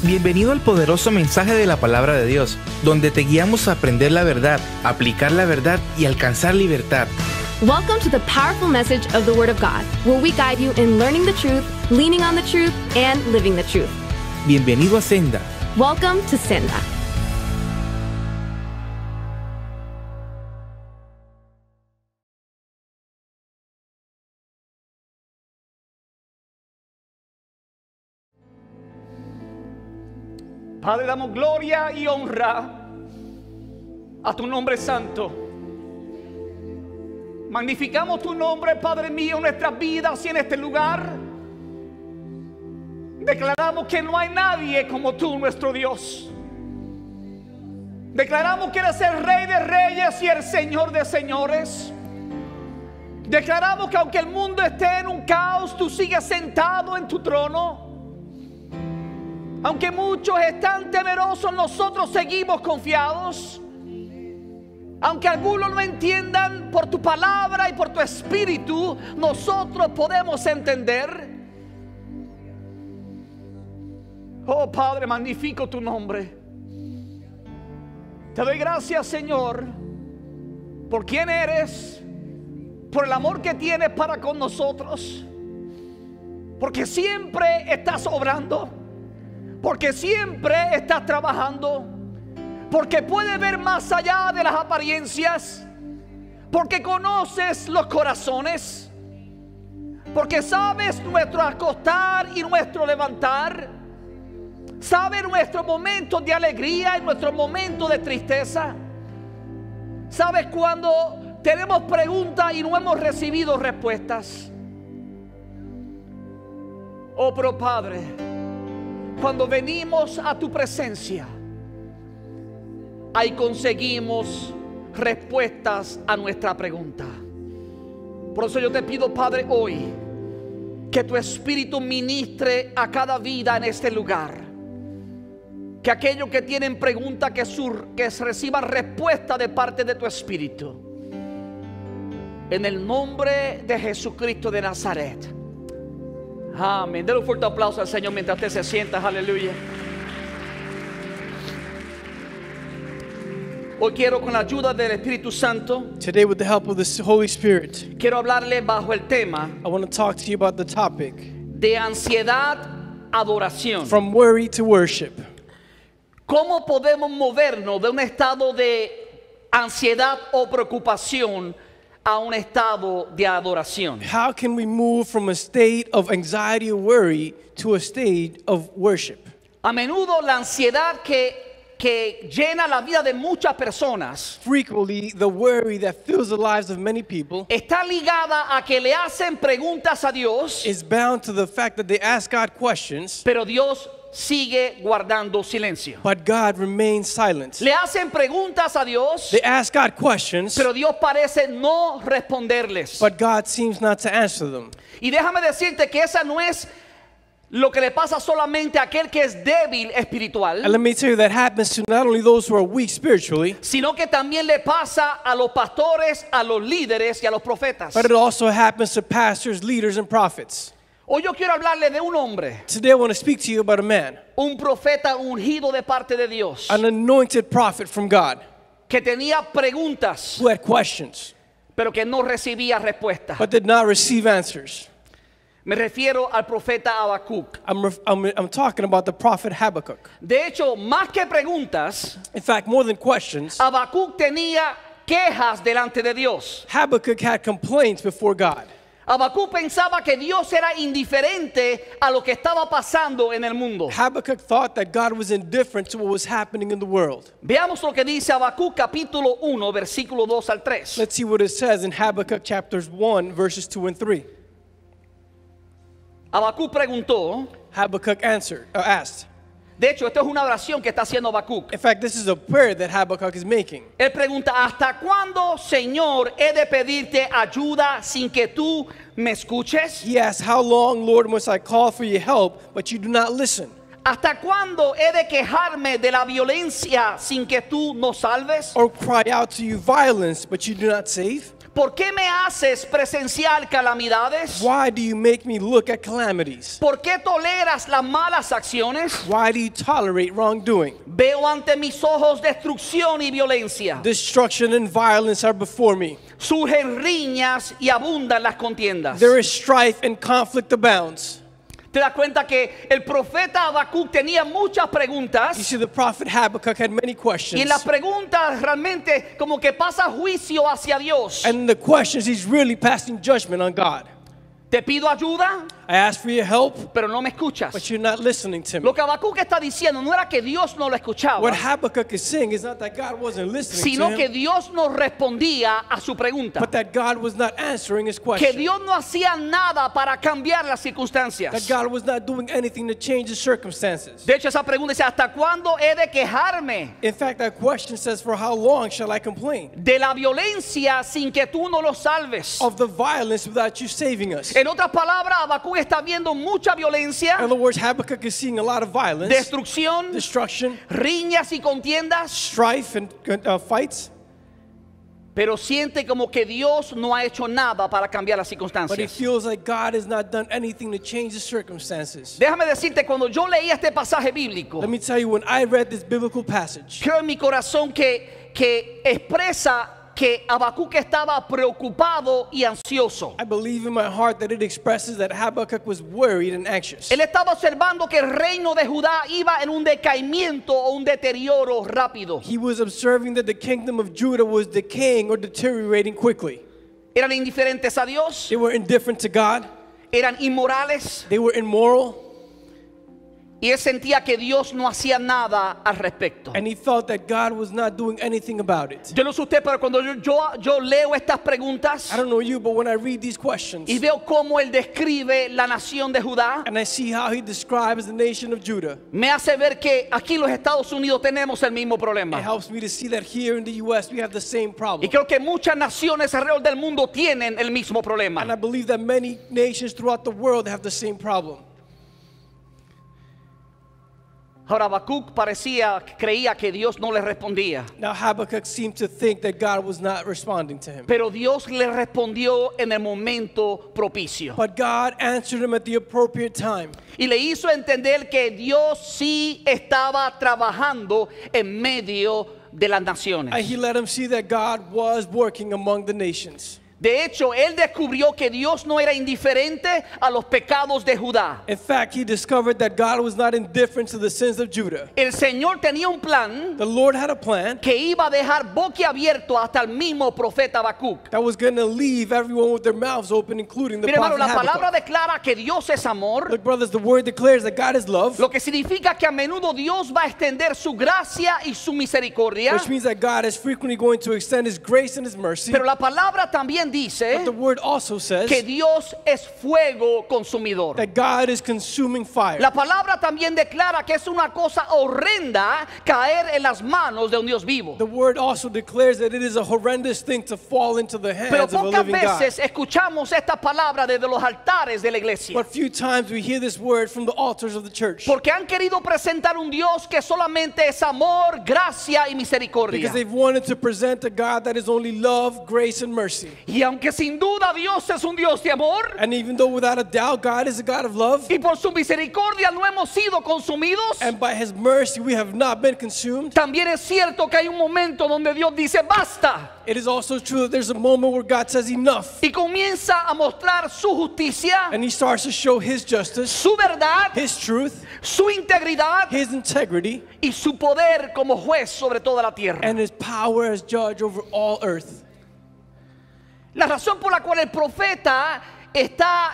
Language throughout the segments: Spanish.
Bienvenido al poderoso mensaje de la palabra de Dios, donde te guiamos a aprender la verdad, aplicar la verdad y alcanzar libertad. Welcome to the powerful message of the Word of God, where we guide you in learning the truth, leaning on the truth, and living the truth. Bienvenido a Senda. Welcome to Senda. Padre, damos gloria y honra a tu nombre santo. Magnificamos tu nombre, Padre mío, en nuestras vidas y en este lugar. Declaramos que no hay nadie como tú, nuestro Dios. Declaramos que eres el Rey de Reyes y el Señor de Señores. Declaramos que aunque el mundo esté en un caos, tú sigues sentado en tu trono. Aunque muchos están temerosos, nosotros seguimos confiados. Aunque algunos no entiendan por tu palabra y por tu espíritu, nosotros podemos entender. Oh Padre, magnifico tu nombre. Te doy gracias, Señor, por quién eres, por el amor que tienes para con nosotros, porque siempre estás obrando, porque siempre estás trabajando, porque puedes ver más allá de las apariencias, porque conoces los corazones, porque sabes nuestro acostar y nuestro levantar, sabes nuestros momentos de alegría y nuestros momentos de tristeza, sabes cuando tenemos preguntas y no hemos recibido respuestas. Oh, pero Padre, cuando venimos a tu presencia, ahí conseguimos respuestas a nuestra pregunta. Por eso yo te pido, Padre, hoy que tu Espíritu ministre a cada vida en este lugar. Que aquellos que tienen preguntas que reciban respuesta de parte de tu Espíritu. En el nombre de Jesucristo de Nazaret. Amén. Denle un fuerte aplauso al Señor mientras usted se sienta. Aleluya. Hoy quiero, con la ayuda del Espíritu Santo, Today, with the help of the Holy Spirit, quiero hablarle bajo el tema I want to talk to you about the topic de ansiedad, adoración. from worry to worship. ¿Cómo podemos movernos de un estado de ansiedad o preocupación a un estado de adoración? How can we move from a state of anxiety or worry to a state of worship? A menudo la ansiedad que llena la vida de muchas personas Frequently, the worry that fills the lives of many people está ligada a que le hacen preguntas a Dios, is bound to the fact that they ask God questions, pero Dios sigue guardando silencio. but God remains silent. Le hacen preguntas a Dios, They ask God questions, pero Dios parece no responderles. but God seems not to answer them. Y déjame decirte que esa no es lo que le pasa solamente a aquel que es débil espiritual, And let me tell you, that happens to not only those who are weak spiritually, sino que también le pasa a los pastores, a los líderes y a los profetas. but it also happens to pastors, leaders, and prophets. Hoy yo quiero hablarle de un hombre, Today I want to speak to you about a man, un profeta ungido de parte de Dios, an anointed prophet from God, que tenía preguntas, who had questions, pero que no recibía respuesta. but did not receive answers. Me refiero al profeta Habacuc. I'm talking about the prophet Habakkuk. De hecho, más que preguntas, In fact, more than questions, Habacuc tenía quejas delante de Dios. Habakkuk had complaints before God. Habacuc pensaba que Dios era indiferente a lo que estaba pasando en el mundo. Habakkuk thought that God was indifferent to what was happening in the world. Veamos lo que dice Habacuc capítulo 1, versículo 2 al 3. Let's see what it says in Habakkuk chapters 1, verses 2 and 3. Habacuc preguntó, Habakkuk asked. de hecho, esto es una oración que está haciendo Habacuc. In fact, this is a prayer that Habakkuk is making. Él pregunta, ¿hasta cuándo, Señor, he de pedirte ayuda sin que tú me escuches? He asks, how long, Lord, must I call for your help, but you do not listen? ¿Hasta cuándo he de quejarme de la violencia sin que tú nos salves? Or cry out to you violence, but you do not save? ¿Por qué me haces presenciar calamidades? Why do you make me look at calamities? ¿Por qué toleras las malas acciones? Why do you tolerate wrongdoing? Veo ante mis ojos destrucción y violencia. Destruction and violence are before me. Surgen riñas y abundan las contiendas. There is strife and conflict abounds. Te das cuenta que el profeta Habacuc tenía muchas You preguntas see, the prophet Habakkuk had many questions. y en las preguntas realmente como que pasa juicio hacia Dios. And in the questions, he's really passing judgment on God. Te pido ayuda, I ask for your help, pero no me escuchas. but you're not listening to me. Lo que Habacuc está diciendo no era que Dios no lo escuchaba, What Habakkuk is saying is not that God wasn't listening sino to que him, Dios no respondía a su pregunta. but that God was not answering his Que question. Dios no hacía nada para cambiar las That circunstancias. God was not doing anything to change the circumstances. De hecho, esa pregunta dice, ¿hasta cuándo he de quejarme In fact, that question says, for how long shall I complain de la violencia sin que tú no lo salves? of the violence without you saving us? En otras palabras, Habacuc está viendo mucha violencia, In other words, Habakkuk is seeing a lot of violence, destrucción, destruction, riñas y contiendas, strife, and fights, pero siente como que Dios no ha hecho nada para cambiar las but he circunstancias. feels like God has not done anything to change the circumstances. Déjame decirte, cuando yo leí este pasaje bíblico, Let me tell you, when I read this biblical passage, creo en mi corazón que expresa que Habacuc estaba preocupado y ansioso. I believe in my heart that it expresses that Habakkuk was worried and anxious. Él estaba observando que el reino de Judá iba en un decaimiento o un deterioro rápido. He was observing that the kingdom of Judah was decaying or deteriorating quickly. Eran indiferentes a Dios, They were indifferent to God. eran inmorales, They were immoral. y él sentía que Dios no hacía nada al respecto. And he felt that God was not doing anything about it. Yo no sé usted, pero cuando yo leo estas preguntas I don't know you, but when I read these questions y veo cómo él describe la nación de Judá, and I see how he describes the nation of Judah, me hace ver que aquí en los Estados Unidos tenemos el mismo it problema. helps me to see that here in the U.S. we have the same Y problem. creo que muchas naciones alrededor del mundo tienen el mismo problema. And I believe that many nations throughout the world have the same problem. Ahora Habacuc creía que Dios no le respondía, Now Habakkuk seemed to think that God was not responding to him. pero Dios le respondió en el momento propicio But God answered him at the appropriate time. y le hizo entender que Dios sí estaba trabajando en medio de las naciones. And he let him see that God was working among the nations. De hecho, él descubrió que Dios no era indiferente a los pecados de Judá. In fact, he discovered that God was not indifferent to the sins of Judah. El Señor tenía un plan The Lord had a plan que iba a dejar boquiabierto hasta el mismo profeta Habacuc. that was going to leave everyone with their mouths open, including the Mire, hermano, prophet la palabra Habakkuk. declara que Dios es amor, Look, brothers, the word declares that God is love, lo que significa que a menudo Dios va a extender su gracia y su misericordia. which means that God is frequently going to extend his grace and his mercy. Pero la palabra también But dice the word also says que Dios es fuego consumidor. that God is consuming fire. La palabra también declara que es una cosa horrenda caer en las manos de un Dios vivo. The word also declares that it is a horrendous thing to fall into the hands Pero of a pocas living God. veces escuchamos esta palabra desde los altares de la iglesia. But few times we hear this word from the altars of the church. Porque han querido presentar un Dios que solamente es amor, gracia y misericordia. Because they've wanted to present a God that is only love, grace, and mercy. Y aunque sin duda Dios es un Dios de amor, And even though without a doubt God is a God of love, y por su misericordia no hemos sido consumidos, and by his mercy we have not been consumed, también es cierto que hay un momento donde Dios dice basta it is also true that there's a moment where God says enough. y comienza a mostrar su justicia, And he starts to show his justice, su verdad, his truth, su integridad his integrity, y su poder como juez sobre toda la tierra. and his power as judge over all earth. La razón por la cual el profeta está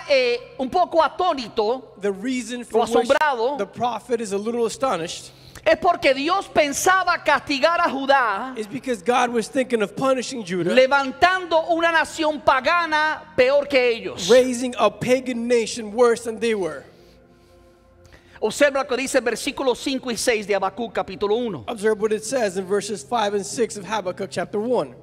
un poco atónito The reason for which asombrado the prophet is a little astonished es porque Dios pensaba castigar a Judá is because God was thinking of punishing Judah, levantando una nación pagana peor que ellos. raising a pagan nation worse than they were. Observa lo que dice el versículo 5 y 6 de Habacuc capítulo 1. Observe what it says in verses 5 and 6 of Habakkuk chapter 1.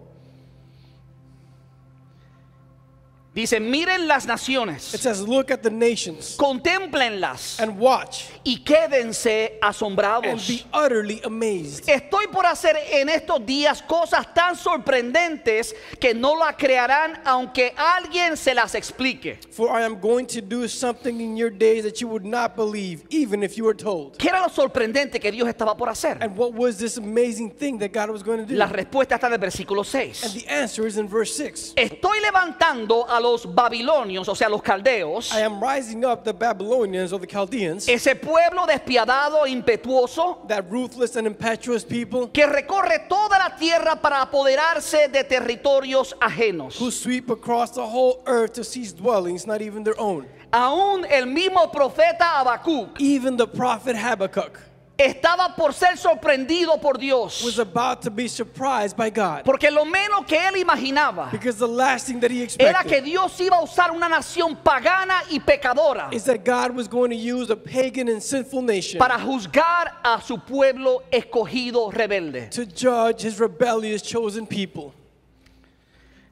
Dice, miren las It naciones, says, look at the nations contémplenlas and watch y quédense and asombrados. be utterly amazed. Estoy por hacer en estos días cosas tan sorprendentes que no la creerán aunque alguien se las explique. For I am going to do something in your days that you would not believe, even if you were told. ¿Qué era lo sorprendente que Dios estaba por hacer? And what was this amazing thing that God was going to do? La respuesta está en el versículo And 6. the answer is in verse 6. Estoy levantando a los babilonios, o sea, los caldeos, I am rising up the Babylonians or the Chaldeans, ese pueblo despiadado e impetuoso that ruthless and impetuous people que recorre toda la tierra para apoderarse de territorios ajenos. who sweep across the whole earth to seize dwellings, not even their own. Aún el mismo profeta Habacuc Even the prophet Habakkuk estaba por ser sorprendido por Dios, was about to be surprised by God, porque lo menos que él imaginaba because the last thing that he era que expected Dios iba a usar una nación pagana y pecadora is that God was going to use a pagan and sinful nation para juzgar a su pueblo escogido rebelde. to judge his rebellious chosen people.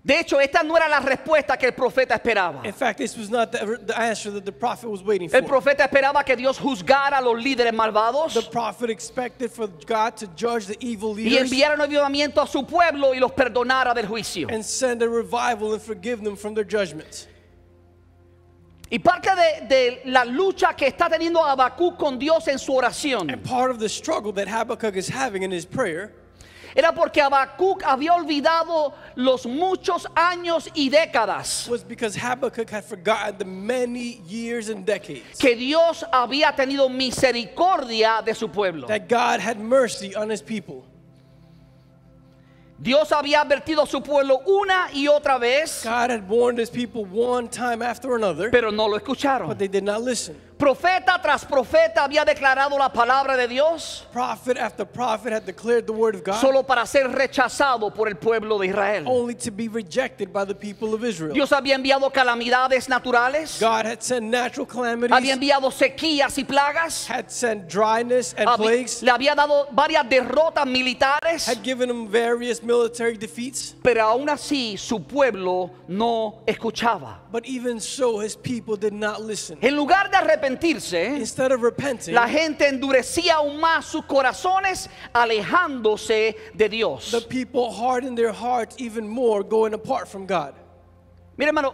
De hecho, esta no era la respuesta que el profeta esperaba. In fact, this was not the answer that the prophet was waiting El for. profeta esperaba que Dios juzgara a los líderes The malvados prophet expected for God to judge the evil y leaders enviara un avivamiento a su pueblo y los perdonara del juicio. and send a revival and forgive them from their judgments. Y parte de la lucha que está teniendo Habacuc con Dios en su oración And part of the struggle that Habakkuk is having in his prayer era porque Habacuc había olvidado los muchos años y décadas was because Habakkuk had forgotten the many years and decades que Dios había tenido misericordia de su pueblo. that God had mercy on his people. Dios había advertido a su pueblo una y otra vez, God had warned his people one time after another, pero no lo escucharon. but they did not listen. Profeta tras profeta había declarado la palabra de Dios Prophet after prophet had declared the word of God solo para ser rechazado por el pueblo de Israel. only to be rejected by the people of Israel. Dios había enviado calamidades naturales, God had sent natural había calamities, enviado sequías y plagas, had sent dryness and había- plagues, le había dado varias derrotas militares, had given them various military defeats, pero aún así su pueblo no escuchaba. but even so his people did not listen. En lugar de arrepentirse, Instead of repenting, la gente endurecía aún más sus corazones, alejándose de Dios. the people hardened their hearts even more, going apart from God. Mire, hermano,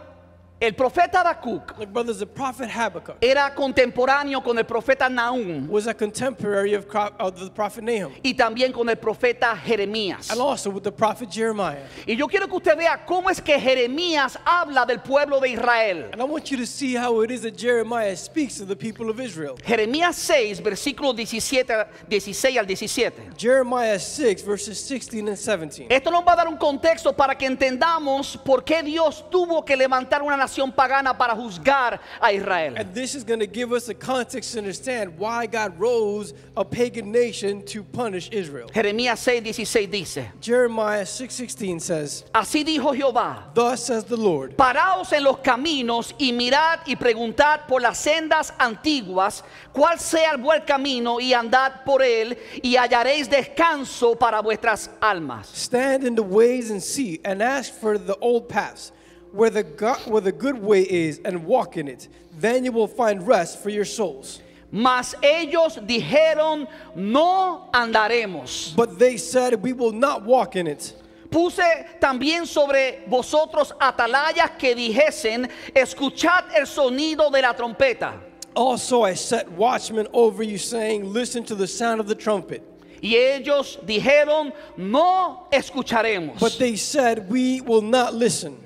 el profeta Habacuc Like brothers, the prophet Habakkuk era contemporáneo con el profeta Nahum was a contemporary of the prophet Nahum, y también con el profeta Jeremías. and also with the prophet Jeremiah. Y yo quiero que usted vea cómo es que Jeremías habla del pueblo de Israel. And I want you to see how it is that Jeremiah speaks to the people of Israel. Jeremías 6, versículos 16 al 17. Jeremiah 6, verses 16 and 17. Esto nos va a dar un contexto para que entendamos por qué Dios tuvo que levantar una nación pagana para juzgar a Israel. And this is going to give us a context to understand why God rose a pagan nation to punish Israel. Jeremías 6:16 dice: Jeremiah 6:16 says, Así dijo Jehová: "Thus says the Lord, Paraos en los caminos y mirad y preguntad por las sendas antiguas cuál sea el buen camino y andad por él y hallaréis descanso para vuestras almas. stand in the ways and see, and ask for the old paths, where the good way is, and walk in it. Then you will find rest for your souls." Mas ellos dijeron: No andaremos. But they said, "We will not walk in it." Puse también sobre vosotros atalayas que dijesen: Escuchad el sonido de la trompeta. Also I set watchmen over you, saying, "Listen to the sound of the trumpet." Y ellos dijeron: No escucharemos. But they said, "We will not listen."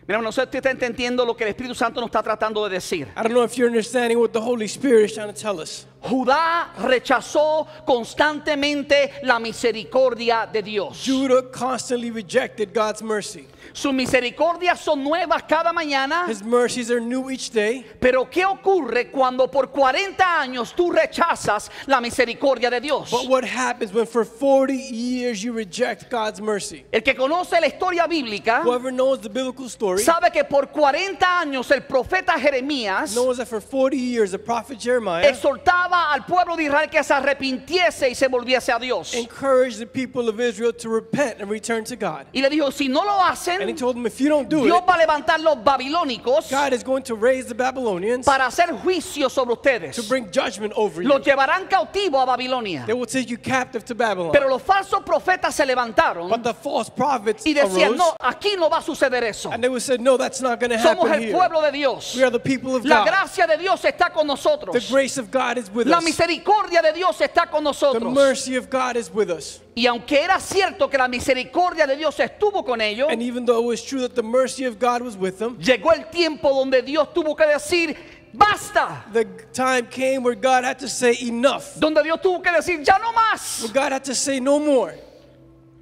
Mira, no sé si usted está entendiendo lo que el Espíritu Santo nos está tratando de decir. I don't know if you're understanding what the Holy Spirit is trying to tell us. Judá rechazó constantemente la misericordia de Dios. Judah constantly rejected God's mercy. Sus misericordias son nuevas cada mañana. His mercies are new each day. Pero ¿qué ocurre cuando por 40 años tú rechazas la misericordia de Dios? But what happens when for 40 years you reject God's mercy? El que conoce la historia bíblica Whoever knows the biblical story sabe que por 40 años el profeta Jeremías knows that for 40 years the prophet Jeremiah exhortaba animaba al pueblo de Israel que se arrepintiese y se volviese a Dios. encouraged the people of Israel to repent and return to God. Y le dijo, si no lo And he hacen, told them, if you don't do Dios it, va a levantar los babilónicos God is going to raise the Babylonians para hacer juicio sobre ustedes. to bring judgment over you. Los llevarán cautivo a Babilonia. They will take you captive to Babylon. Pero los falsos profetas se levantaron But the false prophets y decían, arose, no, aquí no va a suceder eso. and they would say, no, that's not going to Somos happen el here. pueblo de Dios. We are the people of La God. gracia de Dios está con The nosotros. grace of God is with La us. misericordia de Dios está con The nosotros. mercy of God is with us. Y aunque era cierto que la misericordia de Dios estuvo con ellos, And even though it was true that the mercy of God was with them, llegó el tiempo donde Dios tuvo que decir, basta. the time came where God had to say enough. Donde Dios tuvo que decir, ya no más. Where God had to say no more.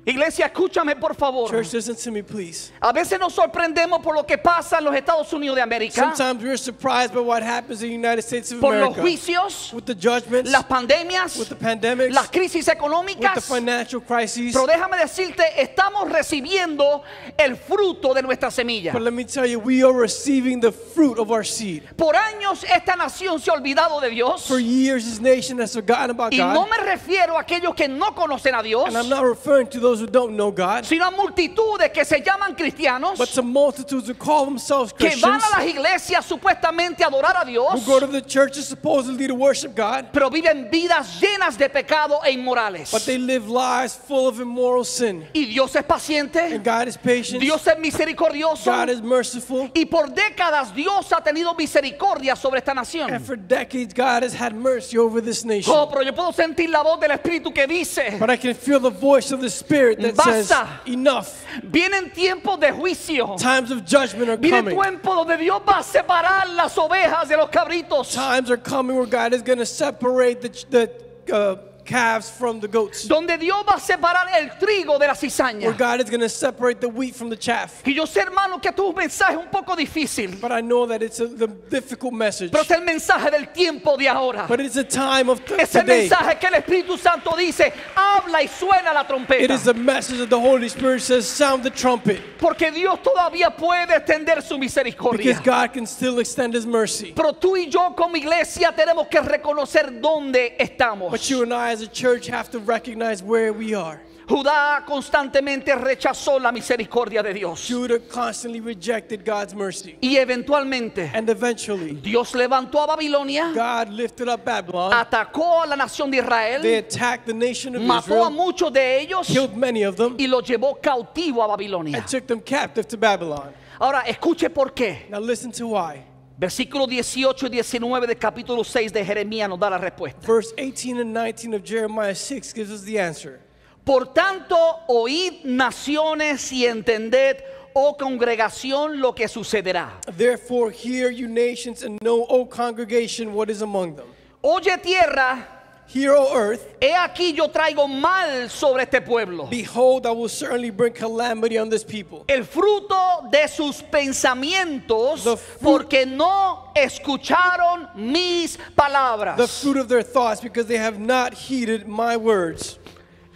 Iglesia, escúchame por favor. Church, listen to me, please. A veces nos sorprendemos por lo que pasa en los Estados Unidos de América, Sometimes we're surprised by what happens in the United States of por los America. juicios, With the judgments, las pandemias, with the pandemics, las crisis with the económicas. financial crises. Pero déjame decirte, estamos recibiendo el fruto de nuestra semilla. But let me tell you, we are receiving the fruit of our seed. Por años esta nación se ha olvidado de Dios. For years, this nation has forgotten about Y no God. me refiero a aquellos que no conocen a Dios, And I'm not referring to those who don't know God, sino a multitudes que se llaman cristianos, but to multitudes who call themselves que van Christians, a las iglesias supuestamente a adorar a Dios, who go to the churches supposedly to worship God, pero viven vidas llenas de pecado e inmorales. but they live lives full of immoral sin. Y Dios es paciente, And God is patient. Dios es misericordioso, God is merciful. y por décadas Dios ha tenido misericordia sobre esta nación. And for decades, God has had mercy over this nation. Oh, pero yo puedo sentir la voz del Espíritu que dice, But I can feel the voice of the Spirit that says, Basta. enough. vienen tiempos de juicio. Times of judgment are Viene coming. tiempo donde Dios va a separar las ovejas de los cabritos. Times are coming where God is going to separate the calves from the goats. Donde Dios va a separar el trigo de la Where cizaña. God is going to separate the wheat from the chaff. Y yo sé, hermano, que tu mensaje es un poco difícil, But I know that it's the difficult message. pero es el mensaje del tiempo de ahora. But it's a time of Es el today. mensaje que el Espíritu Santo dice, habla y suena la It trompeta. is the message that the Holy Spirit says, sound the trumpet. Porque Dios todavía puede extender su misericordia. Because God can still extend His mercy. Pero tú y yo como iglesia tenemos que reconocer dónde estamos. But you and I as a church have to recognize where we are. Judá constantemente rechazó la misericordia de Dios. Judah constantly rejected God's mercy. Y eventualmente And eventually, Dios levantó a Babilonia, God lifted up Babylon. atacó a la nación de They Israel, attacked the nation of mató a Israel, muchos de ellos killed many of them, y los llevó cautivo a Babilonia. and took them captive to Babylon. Ahora escuche por qué. Now listen to why. Versículos 18 y 19 del capítulo 6 de Jeremías nos da la respuesta. Verse 18 and 19 of Jeremiah 6 gives us the answer. Por tanto, oíd naciones y entended, oh congregación, lo que sucederá. Therefore hear you nations and know, O congregation, what is among them. Oye tierra, Hear, O earth, he aquí yo traigo mal sobre este pueblo. behold, I will certainly bring calamity on this people. El fruto de sus pensamientos, The fruit- porque no escucharon mis palabras. The fruit of their thoughts, because they have not heeded my words.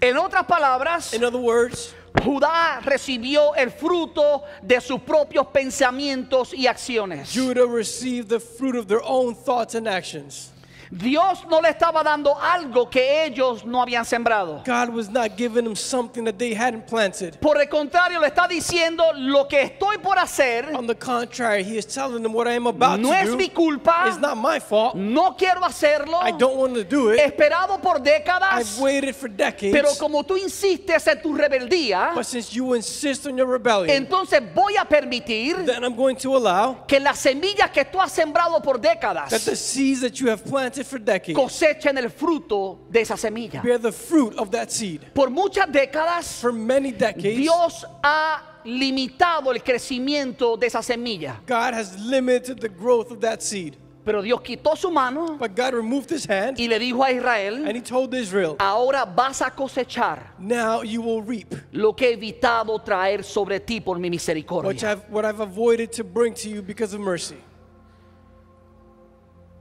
En otras palabras, In other words, Judá recibió el fruto de sus propios pensamientos y acciones. Judah received the fruit of their own thoughts and actions. Dios no le estaba dando algo que ellos no habían sembrado. God was not giving them something that they hadn't planted. Por el contrario, le está diciendo, lo que estoy por hacer On the contrary, he is telling them what I am about no to es do mi culpa, is not my fault. no quiero hacerlo, I don't want to do he it. esperado por décadas, I've waited for decades. pero como tú insistes en tu rebeldía, But since you insist on your rebellion, entonces voy a permitir then I'm going to allow que las semillas que tú has sembrado por that décadas the seeds that you have planted for decades cosechen el fruto de esa semilla. bear the fruit of that seed. Por muchas décadas, For many decades, Dios ha limitado el crecimiento de esa semilla, God has limited the growth of that seed. pero Dios quitó su mano But God removed his hand y le dijo a Israel, and he told Israel, ahora vas a cosechar now you will reap lo que he evitado traer sobre ti por mi misericordia. what I've avoided to bring to you because of mercy.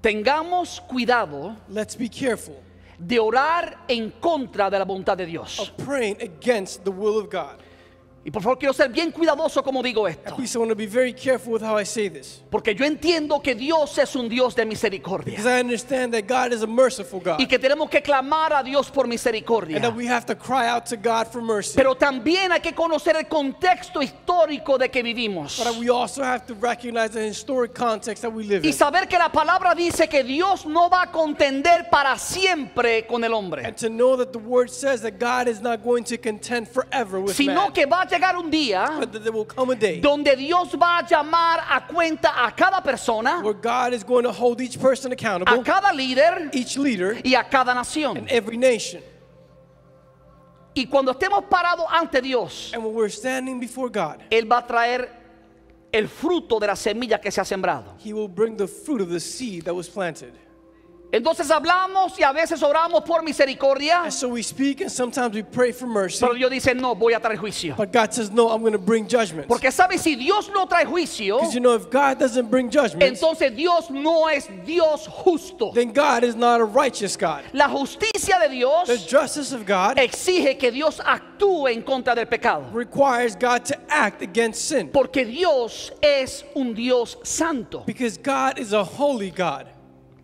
Tengamos cuidado Let's be careful de orar en contra de la voluntad de Dios. of praying against the will of God. Y por favor quiero ser bien cuidadoso como digo esto, Please, I want to be very careful with how I say this. porque yo entiendo que Dios es un Dios de misericordia Because I understand that God is a merciful God. y que tenemos que clamar a Dios por And misericordia. that we have to cry out to God for mercy. Pero también hay que conocer el contexto histórico de que vivimos But we also have to recognize the historic context that we live y in. saber que la palabra dice que Dios no va a contender para siempre con el hombre, And to know that the word says that God is not going to contend forever with sino man. que va a llegar un día But that there will come a day donde Dios va a llamar a cuenta a cada persona, where God is going to hold each person a accountable, cada líder each leader, y a cada nación. and every nation. Y cuando estemos parados ante Dios, And when we're standing before God, Él va a traer el fruto de la semilla que se ha sembrado. He will bring the fruit of the seed that was planted. Entonces hablamos y a veces oramos por misericordia, And so we speak and sometimes we pray for mercy. pero Dios dice, no, voy a traer juicio. But God says, no, I'm going to bring judgment. Porque sabe, si Dios no trae juicio, Because you know, if God doesn't bring judgment, entonces Dios no es Dios justo. then God is not a righteous God. La justicia de Dios The justice of God exige que Dios actúe en contra del pecado. requires God to act against sin. Porque Dios es un Dios santo. Because God is a holy God.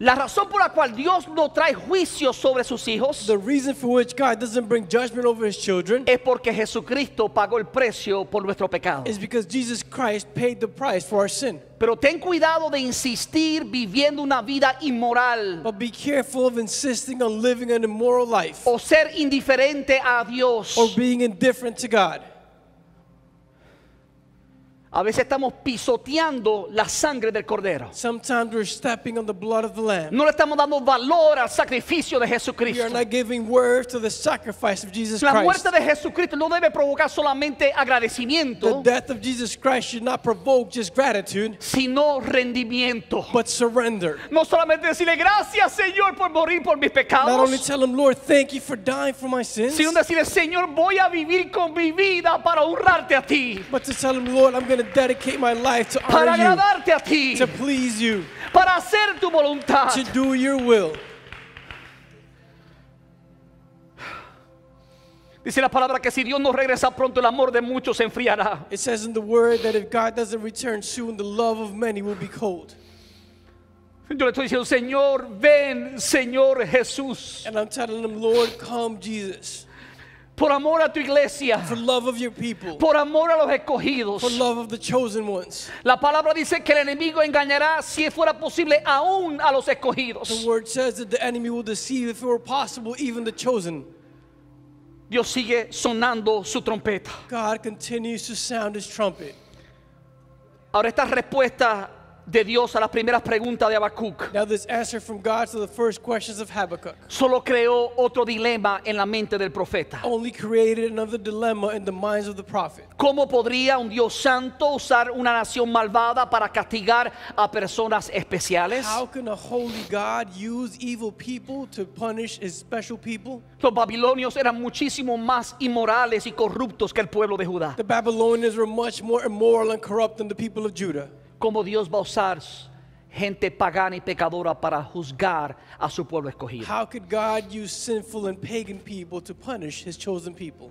La razón por la cual Dios no trae juicio sobre sus hijos The reason for which God doesn't bring judgment over His children es porque Jesucristo pagó el precio por nuestro pecado. is because Jesus Christ paid the price for our sin. Pero ten cuidado de insistir viviendo una vida inmoral But be careful of insisting on living an immoral life o ser indiferente a Dios. or being indifferent to God. A veces estamos pisoteando la sangre del Cordero. Sometimes we're stepping on the blood of the Lamb. No le estamos dando valor al sacrificio de We are Jesucristo. not giving worth to the sacrifice of Jesus La Christ. muerte de Jesucristo no debe provocar solamente The agradecimiento, death of Jesus Christ should not provoke just gratitude, sino rendimiento. but surrender. No solamente decirle gracias, Señor, por morir por mis Not only pecados, tell Him, Lord, thank you for dying for my sins, sino decirle, Señor, voy a vivir con mi vida para honrarte a ti, but to tell Him, Lord, I'm going to dedicate my life to para honor you, agradarte a ti, to please you, para hacer tu voluntad. to do your will. Dice la palabra que si Dios no regresa pronto, el amor de muchos se enfriará. It says in the word that if God doesn't return soon, the love of many will be cold. Yo le estoy diciendo, Señor, ven, Señor Jesús, And I'm telling Him, Lord, come, Jesus, por amor a tu iglesia, for love of your people, por amor a los escogidos. for love of the chosen ones. La palabra dice que el enemigo engañará, si fuera posible, aún a los The escogidos. word says that the enemy will deceive, if it were possible, even the chosen. Dios sigue sonando su trompeta. God continues to sound His trumpet. Ahora, esta respuesta de Dios a las primeras preguntas de Habacuc Now this answer from God to the first questions of Habakkuk solo creó otro dilema en la mente del profeta. only created another dilemma in the minds of the prophet. ¿Cómo podría un Dios santo usar una nación malvada para castigar a personas especiales? How can a holy God use evil people to punish His special people? Los babilonios eran muchísimo más inmorales y corruptos que el pueblo de Judá. The Babylonians were much more immoral and corrupt than the people of Judah. ¿Cómo Dios va a usar gente pagana y pecadora para juzgar a su pueblo escogido? How could God use sinful and pagan people to punish His chosen people?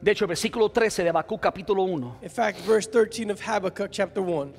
De hecho, el versículo 13 de Habacuc capítulo 1 In fact, verse 13 of Habakkuk chapter 1,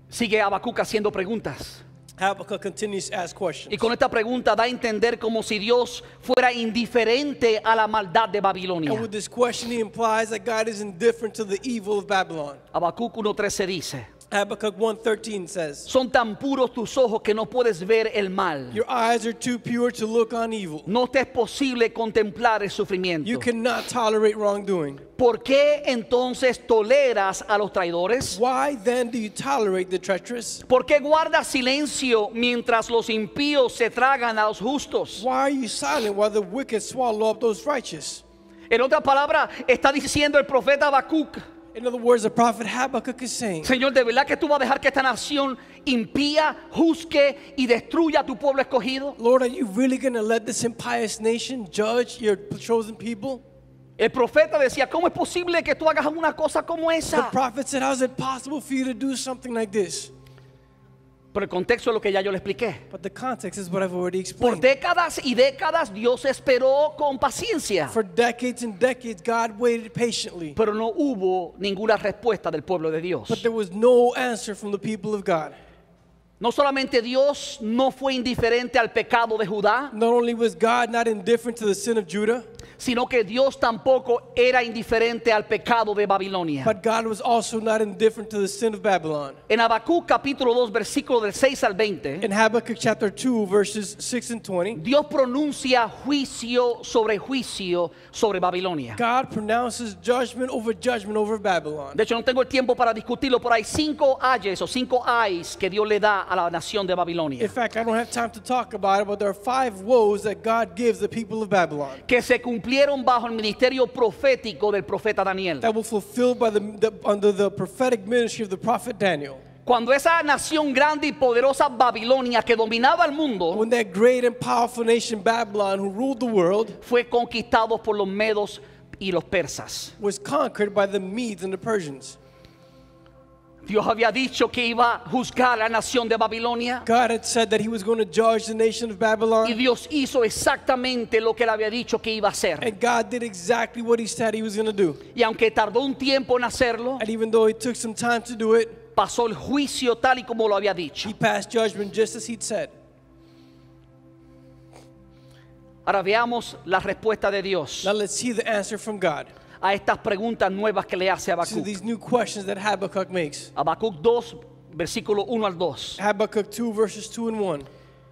sigue Habacuc haciendo preguntas. Habakkuk continues to ask questions. Y con esta pregunta da a entender como si Dios fuera indiferente a la maldad de Babilonia. And with this question, he implies that God is indifferent to the evil of Babylon. Habacuc 1:13 dice: Habakkuk 1:13 says, son tan puros tus ojos que no puedes ver el mal. your eyes are too pure to look on evil. No te es posible contemplar el sufrimiento. You cannot tolerate wrongdoing. ¿Por qué entonces toleras a los traidores? Why then do you tolerate the treacherous? ¿Por qué guardas silencio mientras los impíos se tragan a los justos? Why are you silent while the wicked swallow up those righteous? En otra palabra, está diciendo el profeta Habacuc: In other words, the prophet Habakkuk is saying, Señor, ¿de verdad que tú vas a dejar que esta nación impía, juzgue y destruya a tu pueblo escogido? Lord, are you really going to let this impious nation judge your chosen people? El profeta decía: ¿cómo es posible que tú hagas una cosa como The esa? prophet said, how is it possible for you to do something like this? Pero el contexto es lo que ya yo le expliqué. But the context is what I've already Por explained. décadas y décadas Dios esperó con paciencia, For decades and decades, God waited patiently. pero no hubo ninguna respuesta del pueblo de Dios. But there was no answer from the people of God. No solamente Dios no fue indiferente al pecado de Judá, Not only was God not indifferent to the sin of Judah, sino que Dios tampoco era indiferente al pecado de Babilonia. but God was also not indifferent to the sin of Babylon. En Habacuc capítulo 2 versículo del 6 al 20, In Habakkuk chapter 2, verses 6 and 20, Dios pronuncia juicio sobre Babilonia. God pronounces judgment over Babylon. De hecho, no tengo el tiempo para discutirlo, pero hay 5 ayes o 5 ayes que Dios le da a la nación de Babilonia, In fact, I don't have time to talk about it, but there are 5 woes that God gives the people of Babylon que se cumplieron bajo el ministerio profético del profeta Daniel. that were fulfilled by under the prophetic ministry of the prophet Daniel. Cuando esa nación grande y poderosa Babilonia que dominaba el mundo When that great and powerful nation Babylon, who ruled the world, fue conquistado por los medos y los persas. was conquered by the Medes and the Persians. Dios había dicho que iba a juzgar a la nación de Babilonia, God had said that he was going to judge the nation of y Babylon, Dios hizo exactamente lo que él había dicho que iba a hacer. and God did exactly what he said he was going to do. Y aunque tardó un tiempo en hacerlo, And even though it took some time to do it, pasó el juicio tal y como lo había dicho. he passed judgment just as he'd said. Ahora veamos la respuesta de Dios Now let's see the answer from God a estas preguntas nuevas que le hace to Habacuc. these new questions that Habakkuk makes. Habacuc 2, versículo 1 al 2. Habakkuk 2, verses 2 and 1.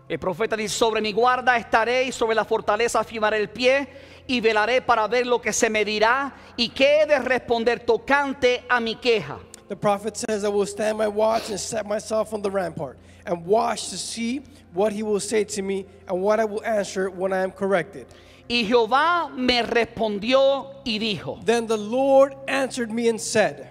El profeta dice: sobre mi guarda estaré y sobre la fortaleza afirmaré el pie y velaré para ver lo que se me dirá y qué he de responder tocante a mi queja. The prophet says, I will stand my watch and set myself on the rampart and watch to see what he will say to me and what I will answer when I am corrected. Y Jehová me respondió y dijo. Then the Lord answered me and said.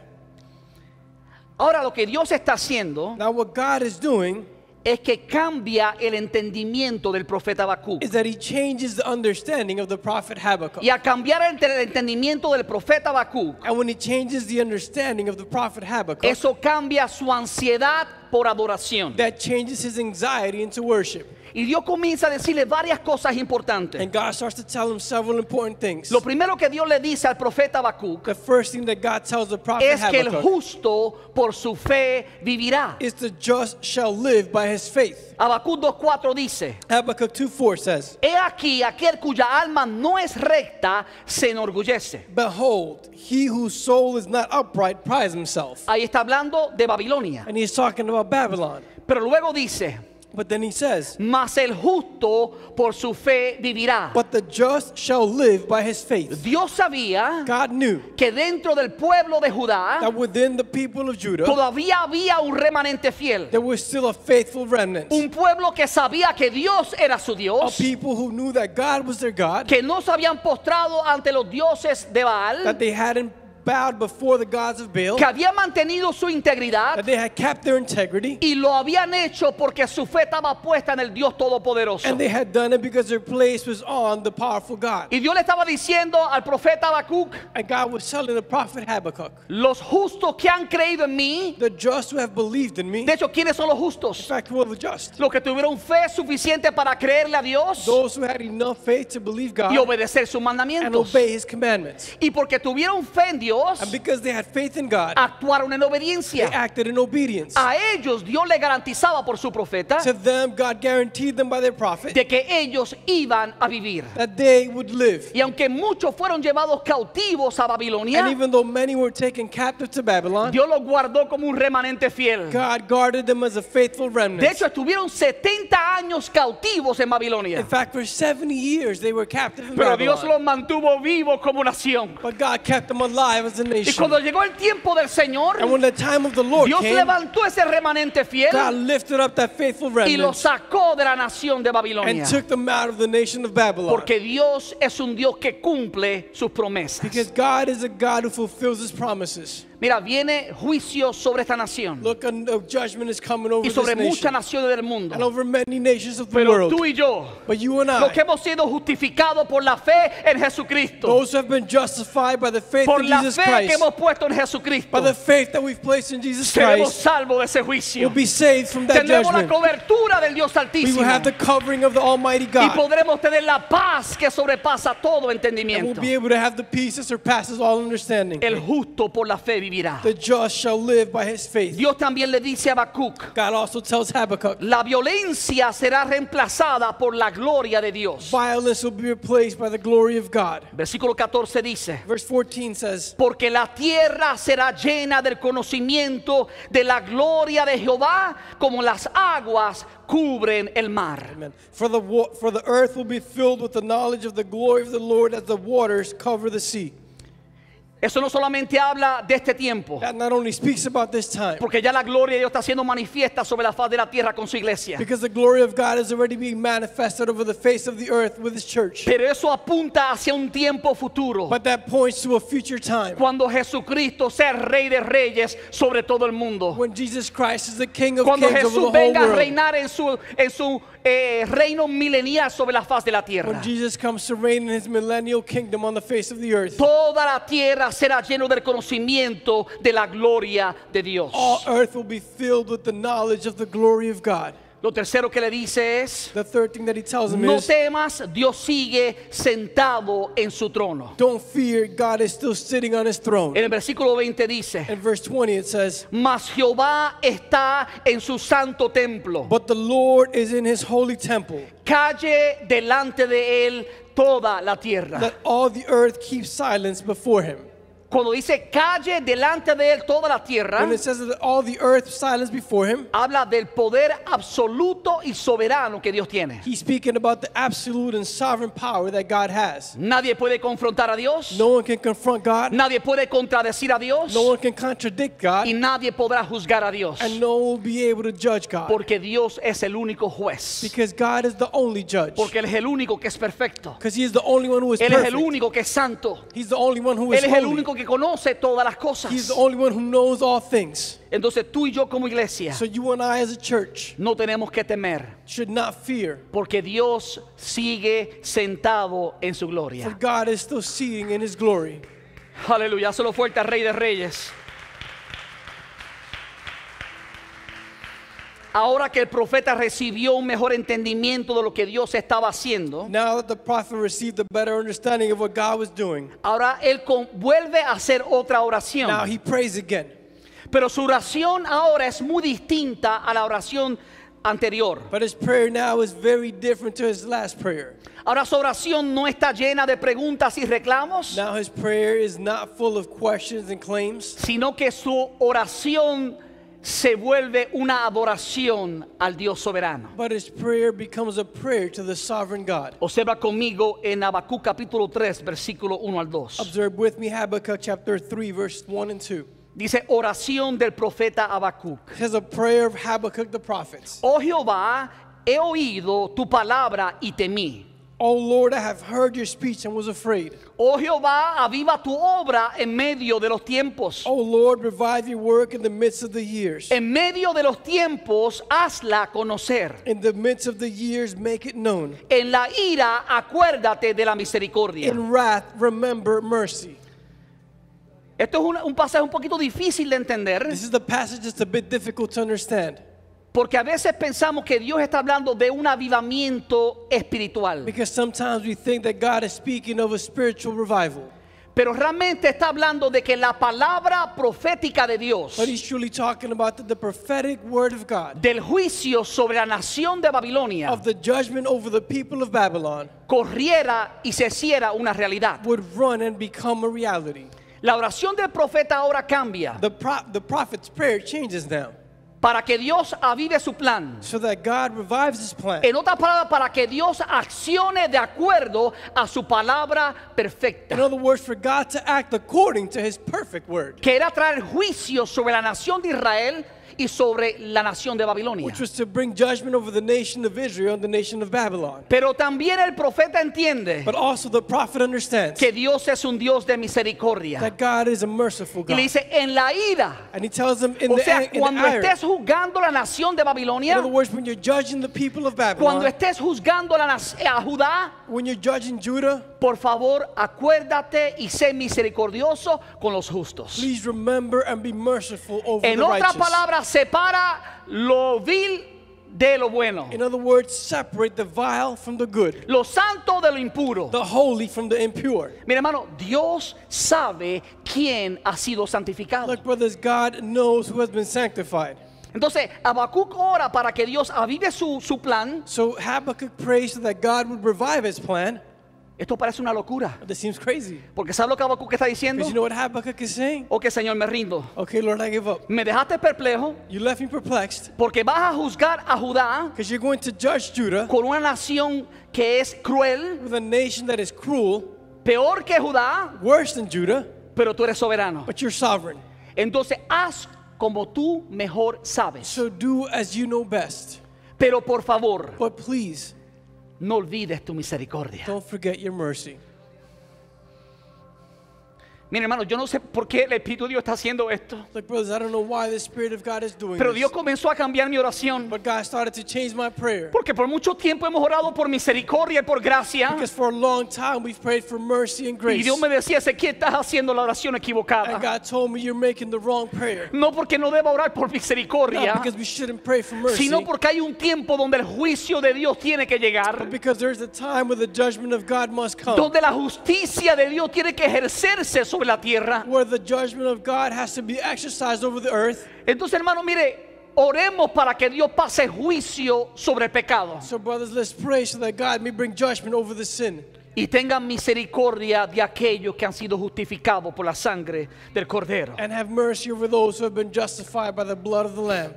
Ahora lo que Dios está haciendo Now what God is doing es que cambia el entendimiento del profeta Habacuc. is that he changes the understanding of the prophet Habakkuk. Y al cambiar el entendimiento del profeta Habacuc, And when he changes the understanding of the prophet Habakkuk, eso cambia su ansiedad por adoración. that changes his anxiety into worship. Y Dios comienza a decirle varias cosas importantes. And God starts to tell him several important things. Lo primero que Dios le dice al profeta Habacuc The first thing that God tells the prophet es que el Habakkuk justo por su fe vivirá. is the just shall live by his faith. Habacuc 2:4 dice: Habakkuk 2:4 says, he aquí aquel cuya alma no es recta se enorgullece. Behold, he whose soul is not upright prides himself. Ahí está hablando de Babilonia. And he's talking about Babylon. Pero luego dice: But then he says, mas el justo por su fe vivirá. but the just shall live by his faith. Dios sabía God knew que dentro del pueblo de Judá that within the people of Judah, todavía había un remanente fiel. there was still a faithful remnant. Un pueblo que sabía que Dios era su A Dios, people who knew that God was their God, que no se habían postrado ante los dioses de Baal, that they hadn't bowed before the gods of Baal, que habían mantenido su integridad that they had kept their integrity, y lo habían hecho porque su fe estaba puesta en el Dios Todopoderoso. and they had done it because their place was on the powerful God. Y Dios le estaba diciendo al profeta Habacuc: And God was telling the prophet Habakkuk, los justos que han creído en mí, the just who have believed in me, de hecho, ¿quiénes son los in justos? fact, who are the just? Los que tuvieron fe suficiente para creerle a Dios Those who had enough faith to believe God y obedecer sus and mandamientos. obey his commandments. Y porque tuvieron fe en Dios, And because they had faith in God, actuaron en they obediencia. acted in obedience. A ellos Dios le garantizaba por su profeta To them, God guaranteed them by their prophet de que ellos iban a vivir. that they would live. Y aunque muchos fueron llevados cautivos a And Babilonia, even though many were taken captive to Babylon, Dios los guardó como un remanente fiel. God guarded them as a faithful De remnant. hecho, estuvieron 70 años cautivos en Babilonia. In fact, for 70 years they were captive in Pero Dios los Babylon. mantuvo vivos como nación. But God kept them alive as a Y nation. cuando llegó el tiempo del Señor, And when the time of the Lord Dios came, levantó ese remanente fiel God lifted up that faithful y lo remnant sacó de la nación de and Babilonia. took them out of the nation of Babylon. Porque Dios es un Dios que cumple sus promesas. Because God is a God who fulfills his promises. Mira, viene juicio sobre esta nación Look, a judgment is coming over y this sobre nation muchas naciones del mundo. and over many nations of the Pero world. tú y yo, But you and los que I, hemos sido justificados por la fe en Jesucristo, those who have been justified by the faith por in la Jesus fe que Christ, hemos puesto en Jesucristo, by the faith that we've placed in Jesus seremos Christ, salvos de ese will juicio. be saved from that Tendremos la judgment. cobertura del Dios We Altísimo will have the covering of the Almighty y God. podremos tener la paz que sobrepasa todo And we'll entendimiento. be able to have the peace that surpasses all understanding. El justo por la fe vivirá. The just shall live by his faith. Dios también le dice a Habacuc, God also tells Habakkuk, la violencia será reemplazada por la gloria de Dios. violence will be replaced by the glory of God. Versículo 14 dice, Verse 14 says, porque la tierra será llena del conocimiento de la gloria de Jehová como las aguas cubren el mar. Amen. For the earth will be filled with the knowledge of the glory of the Lord as the waters cover the sea. Eso no solamente habla de este tiempo, That not only speaks about this time, porque ya la gloria de Dios está siendo manifiesta sobre la faz de la tierra con su iglesia. because the glory of God is already being manifested over the face of the earth with his church. Pero eso apunta hacia un tiempo futuro, But that points to a future time cuando Jesucristo sea el Rey de Reyes sobre todo el mundo. when Jesus Christ is the King of Cuando Kings over the Jesús whole venga a world. reinar en su reino milenial sobre la faz de la tierra. When Jesus comes to reign in his millennial kingdom on the face of the earth, Toda la tierra será lleno del conocimiento de la gloria de Dios. all earth will be filled with the knowledge of the glory of God. Lo tercero que le dice es, The third thing that he tells him no is, temas, Dios sigue sentado en su trono. don't fear, God is still sitting on his throne. En el versículo 20 dice, In verse 20 it says, mas Jehová está en su santo templo. but the Lord is in his holy temple. Calle delante de él toda la tierra. Let all the earth keep silence before him. Cuando dice calle delante de él toda la tierra, When it says that all the earth silence before him, habla del poder absoluto y soberano que Dios tiene. he's speaking about the absolute and sovereign power that God has. Nadie puede confrontar a Dios, No one can confront God. nadie puede contradecir a Dios No one can contradict God. y nadie podrá juzgar a Dios, And no one will be able to judge God. porque Dios es el único juez, Because God is the only judge. porque Él es el único que es perfecto, Because he is the only one who is Él es el perfect. único que es santo, He's the only one who Él is es el holy. único que conoce todas las cosas. He's the only one who knows all things. Entonces tú y yo como iglesia So you and I as a church no tenemos que temer, should not fear. porque Dios sigue sentado en su For gloria. God is still seating in his glory. Aleluya, solo fuerte al Rey de Reyes. Ahora que el profeta recibió un mejor entendimiento de lo que Dios estaba haciendo, Now that the prophet received a better understanding of what God was doing, ahora él vuelve a hacer otra now oración. he prays again. Pero su oración ahora es muy distinta a la oración anterior. But his prayer now is very different to his last prayer. Ahora su oración no está llena de preguntas y reclamos, Now his prayer is not full of questions and claims, sino que su oración se vuelve una adoración al Dios soberano. but his prayer becomes a prayer to the sovereign God. Observa conmigo en Habacuc capítulo 3, versículo 1 al 2. Observe with me Habakkuk chapter 3, verse 1 and 2. Dice oración del profeta Habacuc. It has a prayer of Habakkuk the prophets. Oh Jehová, he oído tu palabra y temí. O Lord, I have heard your speech and was afraid. Oh Jehová, aviva tu obra en medio de los tiempos. O Lord, revive your work in the midst of the years. En medio de los tiempos, hazla conocer. In the midst of the years, make it known. En la ira, acuérdate de la misericordia. In wrath, remember mercy. Esto es un pasaje un poquito difícil de entender, This is the passage that's a bit difficult to understand. porque a veces pensamos que Dios está hablando de un avivamiento espiritual, Because sometimes we think that God is speaking of a spiritual revival. pero realmente está hablando de que la palabra profética de Dios, But he's truly talking about the prophetic word of God, del juicio sobre la nación de Babilonia, of the judgment over the people of Babylon, corriera y se hiciera una realidad. would run and become a reality. La oración del profeta ahora cambia The prophet's prayer changes now, para que Dios avive su plan. so that God revives his plan. En otras palabras, para que Dios accione de acuerdo a su palabra In perfecta, other words, for God to act according to his perfect word, que era traer juicio sobre la nación de Israel y sobre la nación de Babilonia. which was to bring judgment over the nation of Israel and the nation of Babylon. Pero también el profeta entiende But also the prophet understands que Dios es un Dios de misericordia. that God is a merciful Y le God. dice, en la ira, And he tells them in o the, sea, in the cuando ire, estés juzgando la nación de in Babilonia, other words, when you're judging the people of cuando Babylon, estés juzgando a Judá, when you're judging Judah, por favor, acuérdate y sé misericordioso con los justos. please remember and be merciful over En the otras righteous. palabras, separa lo vil de lo bueno, In other words, separate the vile from the good, lo santo de lo impuro. the holy from the impure. Mira, hermano, Dios sabe quién ha sido santificado. Look, brothers, God knows who has been sanctified. Entonces, Habacuc ora para que Dios avive su plan. So Habakkuk prays so that God would revive his plan. Esto parece una locura, This seems crazy. porque ¿sabe lo que Habacuc está diciendo? Because you know what Habakkuk is saying? Ok, Señor, me rindo. Okay, Lord, I give up. Me dejaste perplejo You left me perplexed porque vas a juzgar a Judá because you're going to judge Judah con una nación que es cruel, with a nation that is cruel, peor que Judá, worse than Judah, pero tú eres soberano. but you're sovereign. Entonces, haz como tú mejor sabes. So do as you know best. Pero por favor, But please, no olvides tu misericordia. don't forget your mercy. Mira, hermano, yo no sé por qué el Espíritu de Dios está haciendo esto, Look, brothers, I don't know why the Spirit of God is doing pero this. Dios comenzó a cambiar mi oración. But God started to change my prayer. Porque por mucho tiempo hemos orado por misericordia y por gracia. Because for a long time we've prayed for mercy and Y grace. Dios me decía, Ezequiel, estás haciendo la oración And equivocada. God told me you're making the wrong prayer. No porque no deba orar por Not misericordia, because we shouldn't pray for mercy, sino porque hay un tiempo donde el juicio de Dios tiene que llegar, because there's a time where the judgment of God must come. donde la justicia de Dios tiene que ejercerse sobre la tierra. Where the judgment of God has to be exercised over the earth. Entonces, hermano, mire, oremos para que Dios pase juicio sobre el pecado So brothers, let's pray so that God may bring judgment over the sin. y tenga misericordia de aquellos que han sido justificados por la sangre del Cordero. And have mercy over those who have been justified by the blood of the Lamb.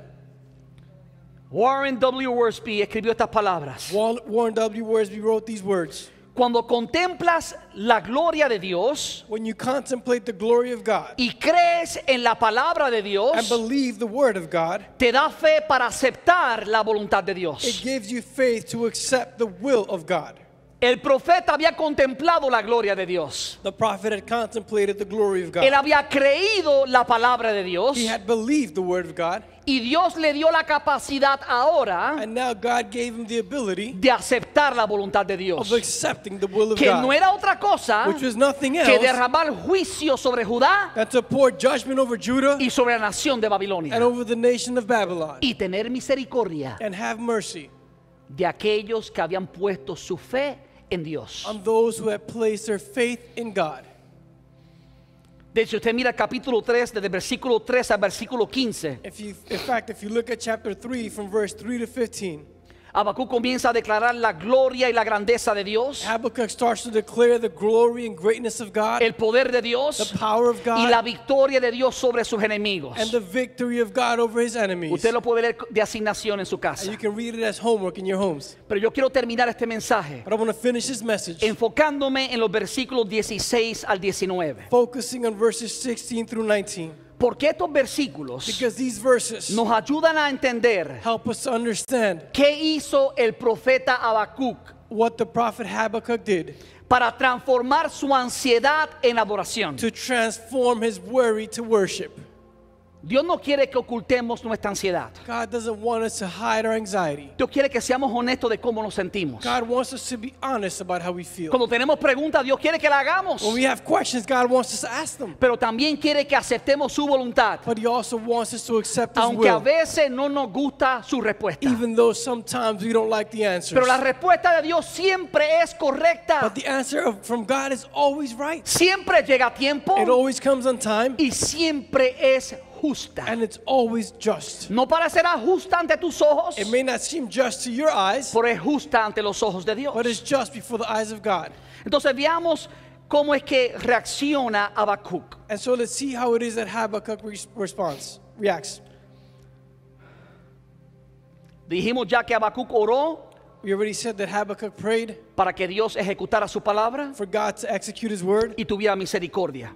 Warren W. Wiersbe escribió estas palabras. Warren W. Wiersbe wrote these words. Cuando contemplas la gloria de Dios When you contemplate the glory of God y crees en la palabra de and Dios, believe the word of God, te da fe para aceptar la voluntad de it Dios. gives you faith to accept the will of God. El profeta había contemplado la gloria de Dios. The prophet had contemplated the glory of Él God. había creído la palabra de Dios He had believed the word of God, y Dios le dio la capacidad ahora and now God gave him the ability de aceptar la voluntad de Dios. of accepting the will of Que no God, era otra cosa which was nothing que else derramar juicio sobre Judá than to pour judgment over Judah y sobre la nación de Babilonia. and over the nation of Babylon, Y tener misericordia and have mercy de aquellos que habían puesto su fe en Dios. on those who have placed their faith in God. De hecho, usted mira el capítulo 3, desde el versículo 3 al versículo 15. In fact, if you look at chapter 3 from verse 3 to 15, Habacuc comienza a declarar la gloria y la grandeza de Dios, Habakkuk starts to declare the glory and greatness of God, el poder de Dios the power of y la God, victoria de Dios sobre sus enemigos. and the victory of God over his enemies. Usted lo puede leer de asignación en su casa. And you can read it as homework in your homes. Pero yo quiero terminar este mensaje But I want to finish this message enfocándome en los versículos 16 al 19. focusing on verses 16 through 19. Porque estos versículos Because these verses nos ayudan a entender help us to understand qué hizo el profeta Habacuc what the prophet Habakkuk did para transformar su ansiedad en adoración. to transform his worry to worship. Dios no quiere que ocultemos nuestra ansiedad. God doesn't want us to hide our anxiety. Dios quiere que seamos honestos de cómo nos sentimos. God wants us to be honest about how we feel. Cuando tenemos preguntas, Dios quiere que la hagamos. When we have questions, God wants us to ask them. Pero también quiere que aceptemos su voluntad, But he also wants us to accept his aunque a will, veces no nos gusta su respuesta. even though sometimes we don't like the answers. Pero la respuesta de Dios siempre es correcta. But the answer from God is always right. Siempre llega a tiempo It always comes on time, y siempre es justa. and it's always just. No parecerá justa ante tus ojos, It may not seem just to your eyes, pero es justa ante los ojos de Dios. but it's just before the eyes of God. Entonces veamos cómo es que reacciona Habacuc. And so let's see how it is that Habakkuk reacts. Dijimos ya que Habacuc oró We already said that Habakkuk prayed para que Dios ejecutara su palabra for God to execute his word y tuviera misericordia.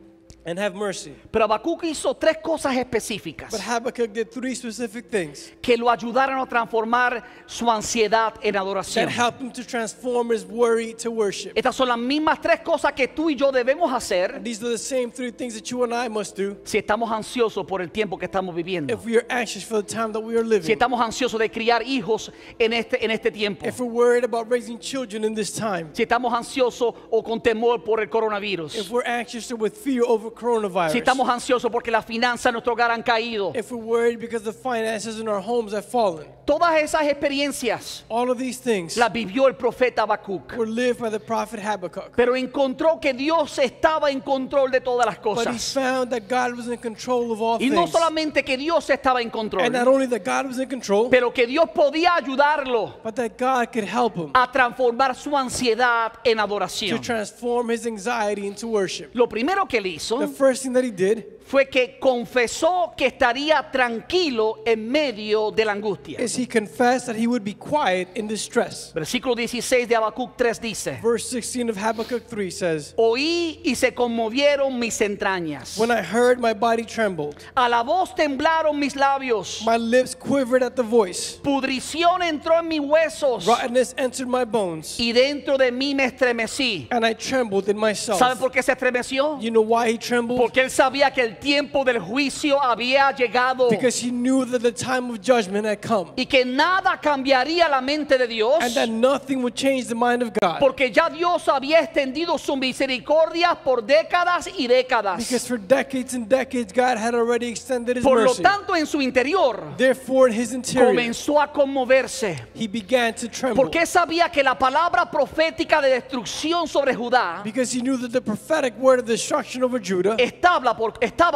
and have mercy. Pero Habacuc hizo tres cosas específicas But Habakkuk did three specific things que lo ayudaron a transformar su ansiedad en adoración. that helped him to transform his worry to worship. Estas son las mismas tres cosas que tú y yo debemos hacer These are the same three things that you and I must do si estamos ansiosos por el tiempo que estamos viviendo. if we are anxious for the time that we are Si living. estamos ansiosos de criar hijos en este tiempo. If we're worried about raising children in this time. Si estamos ansiosos o con temor por el coronavirus. If we're anxious or with fear over coronavirus. Si estamos ansiosos porque las finanzas de nuestro hogar han caído. If we're worried because the finances in our homes have fallen. Todas esas experiencias All of these things las vivió el profeta Habacuc. were lived by the prophet Habakkuk. Pero encontró que Dios estaba en control de todas las But he cosas. found that God was in control of all Y no things. solamente que Dios estaba en control, And not only that God was in control, pero que Dios podía ayudarlo but that God could help him a transformar su ansiedad en to adoración. transform his anxiety into worship. Lo primero que él hizo The first thing that he did fue que confesó que estaría tranquilo en medio de la angustia. is he confessed that he would be quiet in distress. Versículo 16 de Habacuc 3 dice: Verse 16 of Habakkuk 3 says, Oí y se conmovieron mis entrañas. When I heard, my body trembled. A la voz temblaron mis labios. My lips quivered at the voice. Pudrición entró en mis huesos. Rottenness entered my bones. Y dentro de mí me estremecí. And I trembled in myself. ¿Sabe por qué se estremeció? You know why he trembled? Porque él sabía que el tiempo del juicio había llegado. Because he knew that the time of judgment had come. Y que nada cambiaría la mente de Dios. And that nothing would change the mind of God. Porque ya Dios había extendido su misericordia por décadas y décadas. Because for decades and decades, God had already extended his Por lo mercy. tanto, en su interior Therefore, in his interior, comenzó a conmoverse. he began to tremble. Porque sabía que la palabra profética de destrucción sobre Judá Because he knew that the prophetic word of destruction over Judah estaba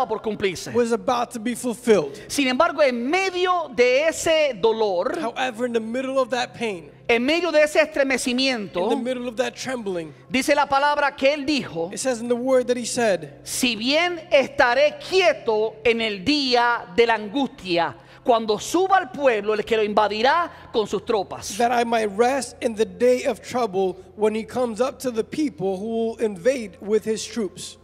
por cumplirse. was about to be fulfilled. Sin embargo, en medio de ese dolor, However, in the middle of that pain, en medio de ese in the estremecimiento, middle of that trembling, dice la palabra que él dijo: it says in the word that he said, si bien estaré quieto en el día de la angustia, cuando suba al pueblo el que lo invadirá con sus tropas. that I might rest in the day of trouble when he comes up to the people who will invade with his troops.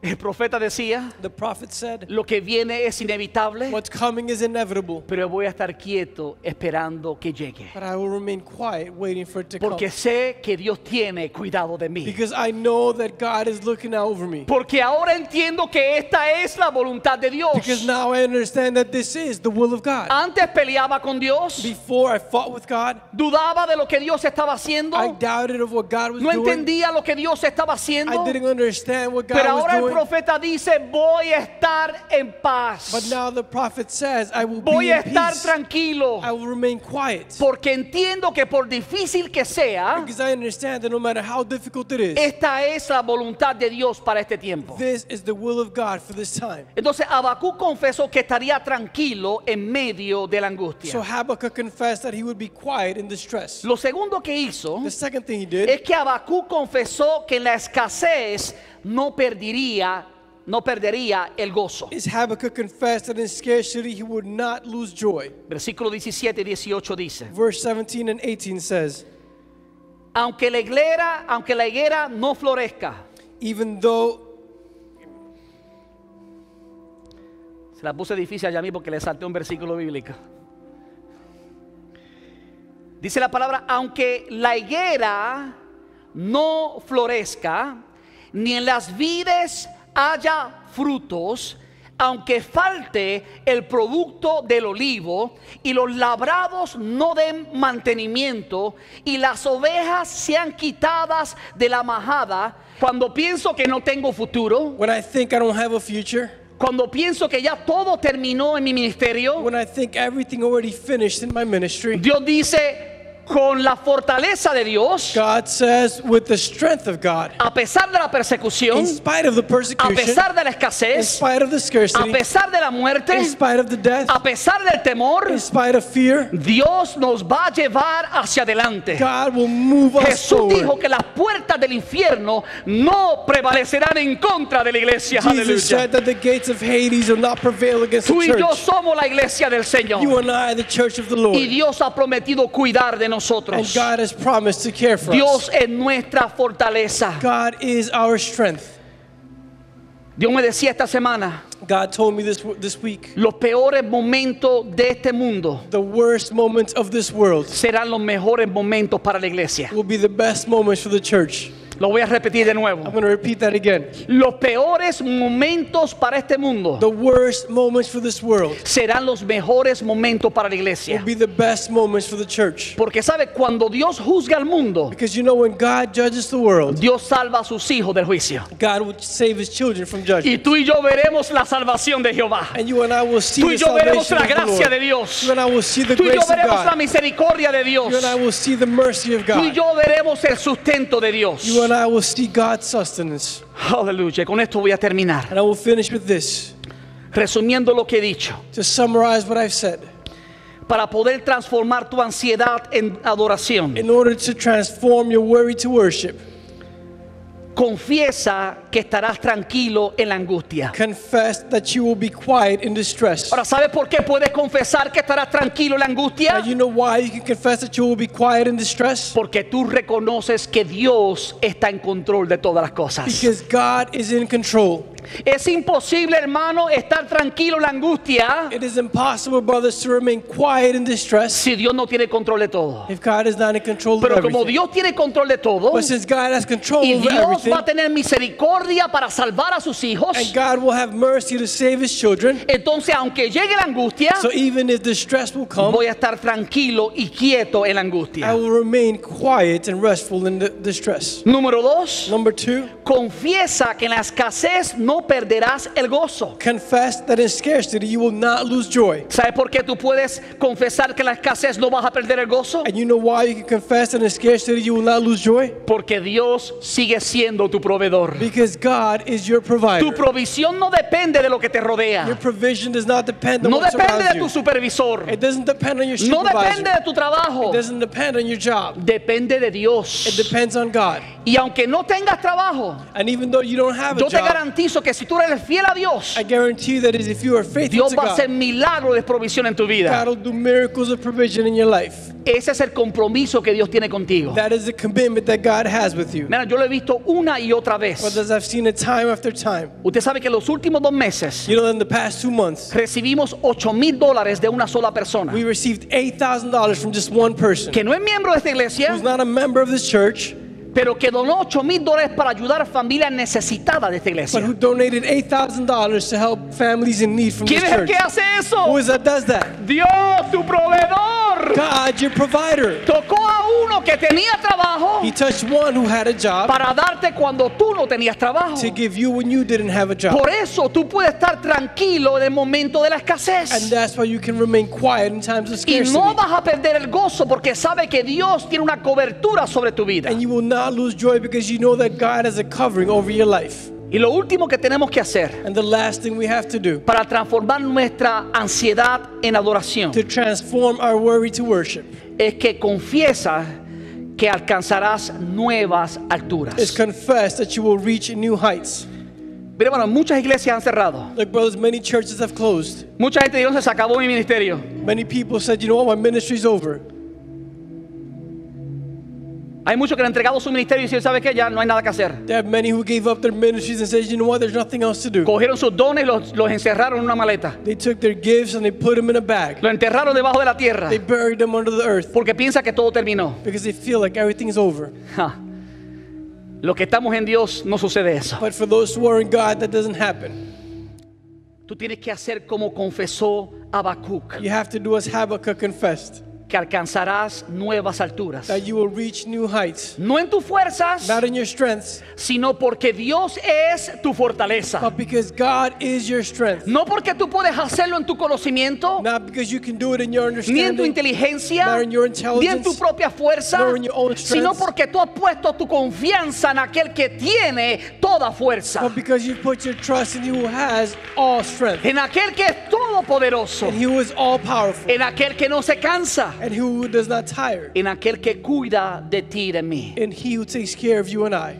El profeta decía: The prophet said, lo que viene es inevitable, what's coming is inevitable, pero voy a estar quieto esperando que llegue. but I will remain quiet waiting for it to come. Porque sé que Dios tiene cuidado de mí. Because I know that God is looking out over me. Porque ahora entiendo que esta es la voluntad de Dios. Because now I understand that this is the will of God. Antes peleaba con Dios, Before I fought with God, dudaba de lo que Dios estaba haciendo, I doubted of what God was no doing. entendía lo que Dios estaba haciendo. I didn't understand what God Pero was ahora el doing. profeta dice: voy a estar en But paz, now the prophet says, I will voy be a in estar peace. tranquilo, I will remain quiet. porque entiendo que por difícil que sea, Because I understand that no matter how difficult it is, esta es la voluntad de Dios para este tiempo. this is the will of God for this time. Entonces Habacuc confesó que estaría tranquilo en medio de la angustia. So Habakkuk confessed that he would be quiet in distress. Lo segundo que hizo The second thing he es did que Habacuc confesó que en la escasez no perdería el gozo. is Habakkuk confessed that in scarcity he would not lose joy. Versículo 17 y 18 dice: Verse 17 and 18 says, aunque la higuera no florezca. even though, Se la puse difícil a mí porque le salté un versículo bíblico. Dice la palabra: aunque la higuera no florezca, ni en las vides haya frutos, aunque falte el producto del olivo, y los labrados no den mantenimiento, y las ovejas sean quitadas de la majada, cuando pienso que no tengo futuro, when I think I don't have a future, cuando pienso que ya todo terminó en mi ministerio, when I think everything already finished in my ministry, Dios dice: con la fortaleza de Dios, God says, with the strength of God, a pesar de la persecución, in spite of the a persecution, pesar de la in escasez, spite of the a scarcity, pesar de la muerte, in spite of the death, a pesar del temor, in spite of fear, Dios nos va a llevar hacia adelante. God will move us Jesús dijo forward. que las puertas del infierno no prevalecerán en contra de la iglesia. Jesus Aleluya. said that the gates of Hades will not prevail against Tú the y yo church. somos la iglesia del You Señor, and I are the church of the Lord. y Dios ha prometido cuidar de And nosotros. God has promised to care for Dios us. es nuestra fortaleza. God is our strength. Dios me decía esta semana, God told me this week, los peores momentos de este mundo the worst moments of this world serán los mejores momentos para la iglesia. will be the best moments for the church. Lo voy a repetir de I'm nuevo. going to repeat that again. Los peores momentos para este mundo The worst moments for this world serán los mejores momentos para la will iglesia. be the best moments for the church. Porque sabe, cuando Dios juzga al mundo, Because you know, when God judges the world, Dios salva a sus hijos del juicio. God will save his children from judgment. Y tú y yo veremos la salvación de Jehová. And you and I will see Tú y the yo veremos salvation la of the gracia de Lord. Dios. You and I will see the Tú y yo grace of veremos la God. misericordia de Dios. You and I will see the mercy of Tú y God. yo veremos el sustento de Dios. You and I will see God's sustenance. Aleluya. Con esto voy a terminar. And I will finish with this. Resumiendo lo que he dicho. To summarize what I've said, Para poder transformar tu ansiedad en adoración, in order to transform your worry to worship, confiesa que estarás tranquilo en la angustia. confess that you will be quiet in distress. Ahora, ¿sabes por qué puedes confesar que estarás tranquilo en la angustia? Now, you know why you can confess that you will be quiet in distress? Porque tú reconoces que Dios está en control de todas las cosas. Because God is in control. Es imposible, hermano, estar tranquilo en la angustia It is impossible, brothers, to remain quiet in distress si Dios no tiene control de todo. if God is not in control of Pero como everything. Dios tiene control de todo But since God has control y over Dios everything, va a tener misericordia para salvar a sus hijos, and God will have mercy to save his children, entonces aunque llegue la angustia, so even if distress will come, voy a estar tranquilo y quieto en la I angustia. will remain quiet and restful in the distress. Número 2, Number 2, confiesa que en la escasez no perderás el gozo. confess that in scarcity you will not lose joy. ¿Sabes por qué tú puedes confesar que en la escasez no vas a perder el gozo? And you know why you can confess that in scarcity you will not lose joy? Porque Dios sigue siendo tu proveedor. Because God is your provider. Tu provisión no depende de lo que te Your rodea. provision does not depend on No what depende surrounds de tu you. supervisor. It doesn't depend on your No supervisor. depende de tu trabajo. It doesn't depend on your job. Depende de It Dios. depends on God. Y aunque no tengas trabajo, And even though you don't have a yo te job, garantizo que si tú eres fiel a Dios, I guarantee you that if you are faithful Dios to va a hacer God, milagros de provisión en tu vida. God will do miracles of provision in your life. Ese es el compromiso que Dios tiene contigo. That is the commitment that God has with you. Mira, yo lo he visto una y otra vez. Brothers, I've seen it time after time. Usted sabe que en los últimos 2 meses You know, in the past 2 months, recibimos $8,000 de una sola persona we received $8,000 from just one person que no es miembro de esta iglesia, who's not a member of this church, pero que donó $8,000 para ayudar a familias necesitadas de esta but iglesia. who donated $8,000 to help families in need from this ¿Quién es el church. que hace eso? Who is that does that? Dios, tu proveedor. God, your provider. Tocó a uno que tenía trabajo He touched one who had a job para darte cuando tú no tenías trabajo. to give you when you didn't have a job. Por eso tú puedes estar tranquilo en el momento de la And escasez. that's why you can remain quiet in times of Y scarcity. no vas a perder el gozo porque sabe que Dios tiene una cobertura sobre tu vida. And you will not lose joy because you know that God has a covering over your life. Y lo último que tenemos que hacer And the last thing we have to do para transformar nuestra ansiedad en adoración to transform our worry to worship es que confiesa que alcanzarás nuevas alturas. is confess that you will reach new heights. Mira, bueno, muchas iglesias han cerrado. Like, brothers, many churches have closed. Mucha gente dijo, se acabó mi ministerio. Many people said, you know what, my ministry's over. Hay muchos que han entregado su ministerio y dicen, ¿sabe qué? Ya no hay nada que hacer. There are many who gave up their ministries and said, you know what, there's nothing else to do. Cogieron sus dones y los encerraron en una maleta. They took their gifts and they put them in a bag. Los enterraron debajo de la tierra They buried them under the earth porque piensa que todo terminó. because they feel like everything is over. Ja. Los que estamos en Dios no sucede eso. But for those who are in God, that doesn't happen. Tú tienes que hacer como confesó Habacuc, You have to do as Habakkuk confessed, que alcanzarás nuevas alturas. that you will reach new heights. No en tus fuerzas, Not in your strengths, sino porque Dios es tu fortaleza. but because God is your strength. No porque tú puedes hacerlo en tu conocimiento, Not because you can do it in your ni en tu understanding, inteligencia, nor in your ni en tu intelligence, propia fuerza, nor in your own sino strength. porque tú has puesto tu confianza en aquel que tiene toda fuerza, but because you put your trust in He who has all strength, en aquel que es todopoderoso, and He who is all powerful, en aquel que no se cansa, and He who does not tire, en aquel que cuida de ti y de mí. and He who takes care of you and I.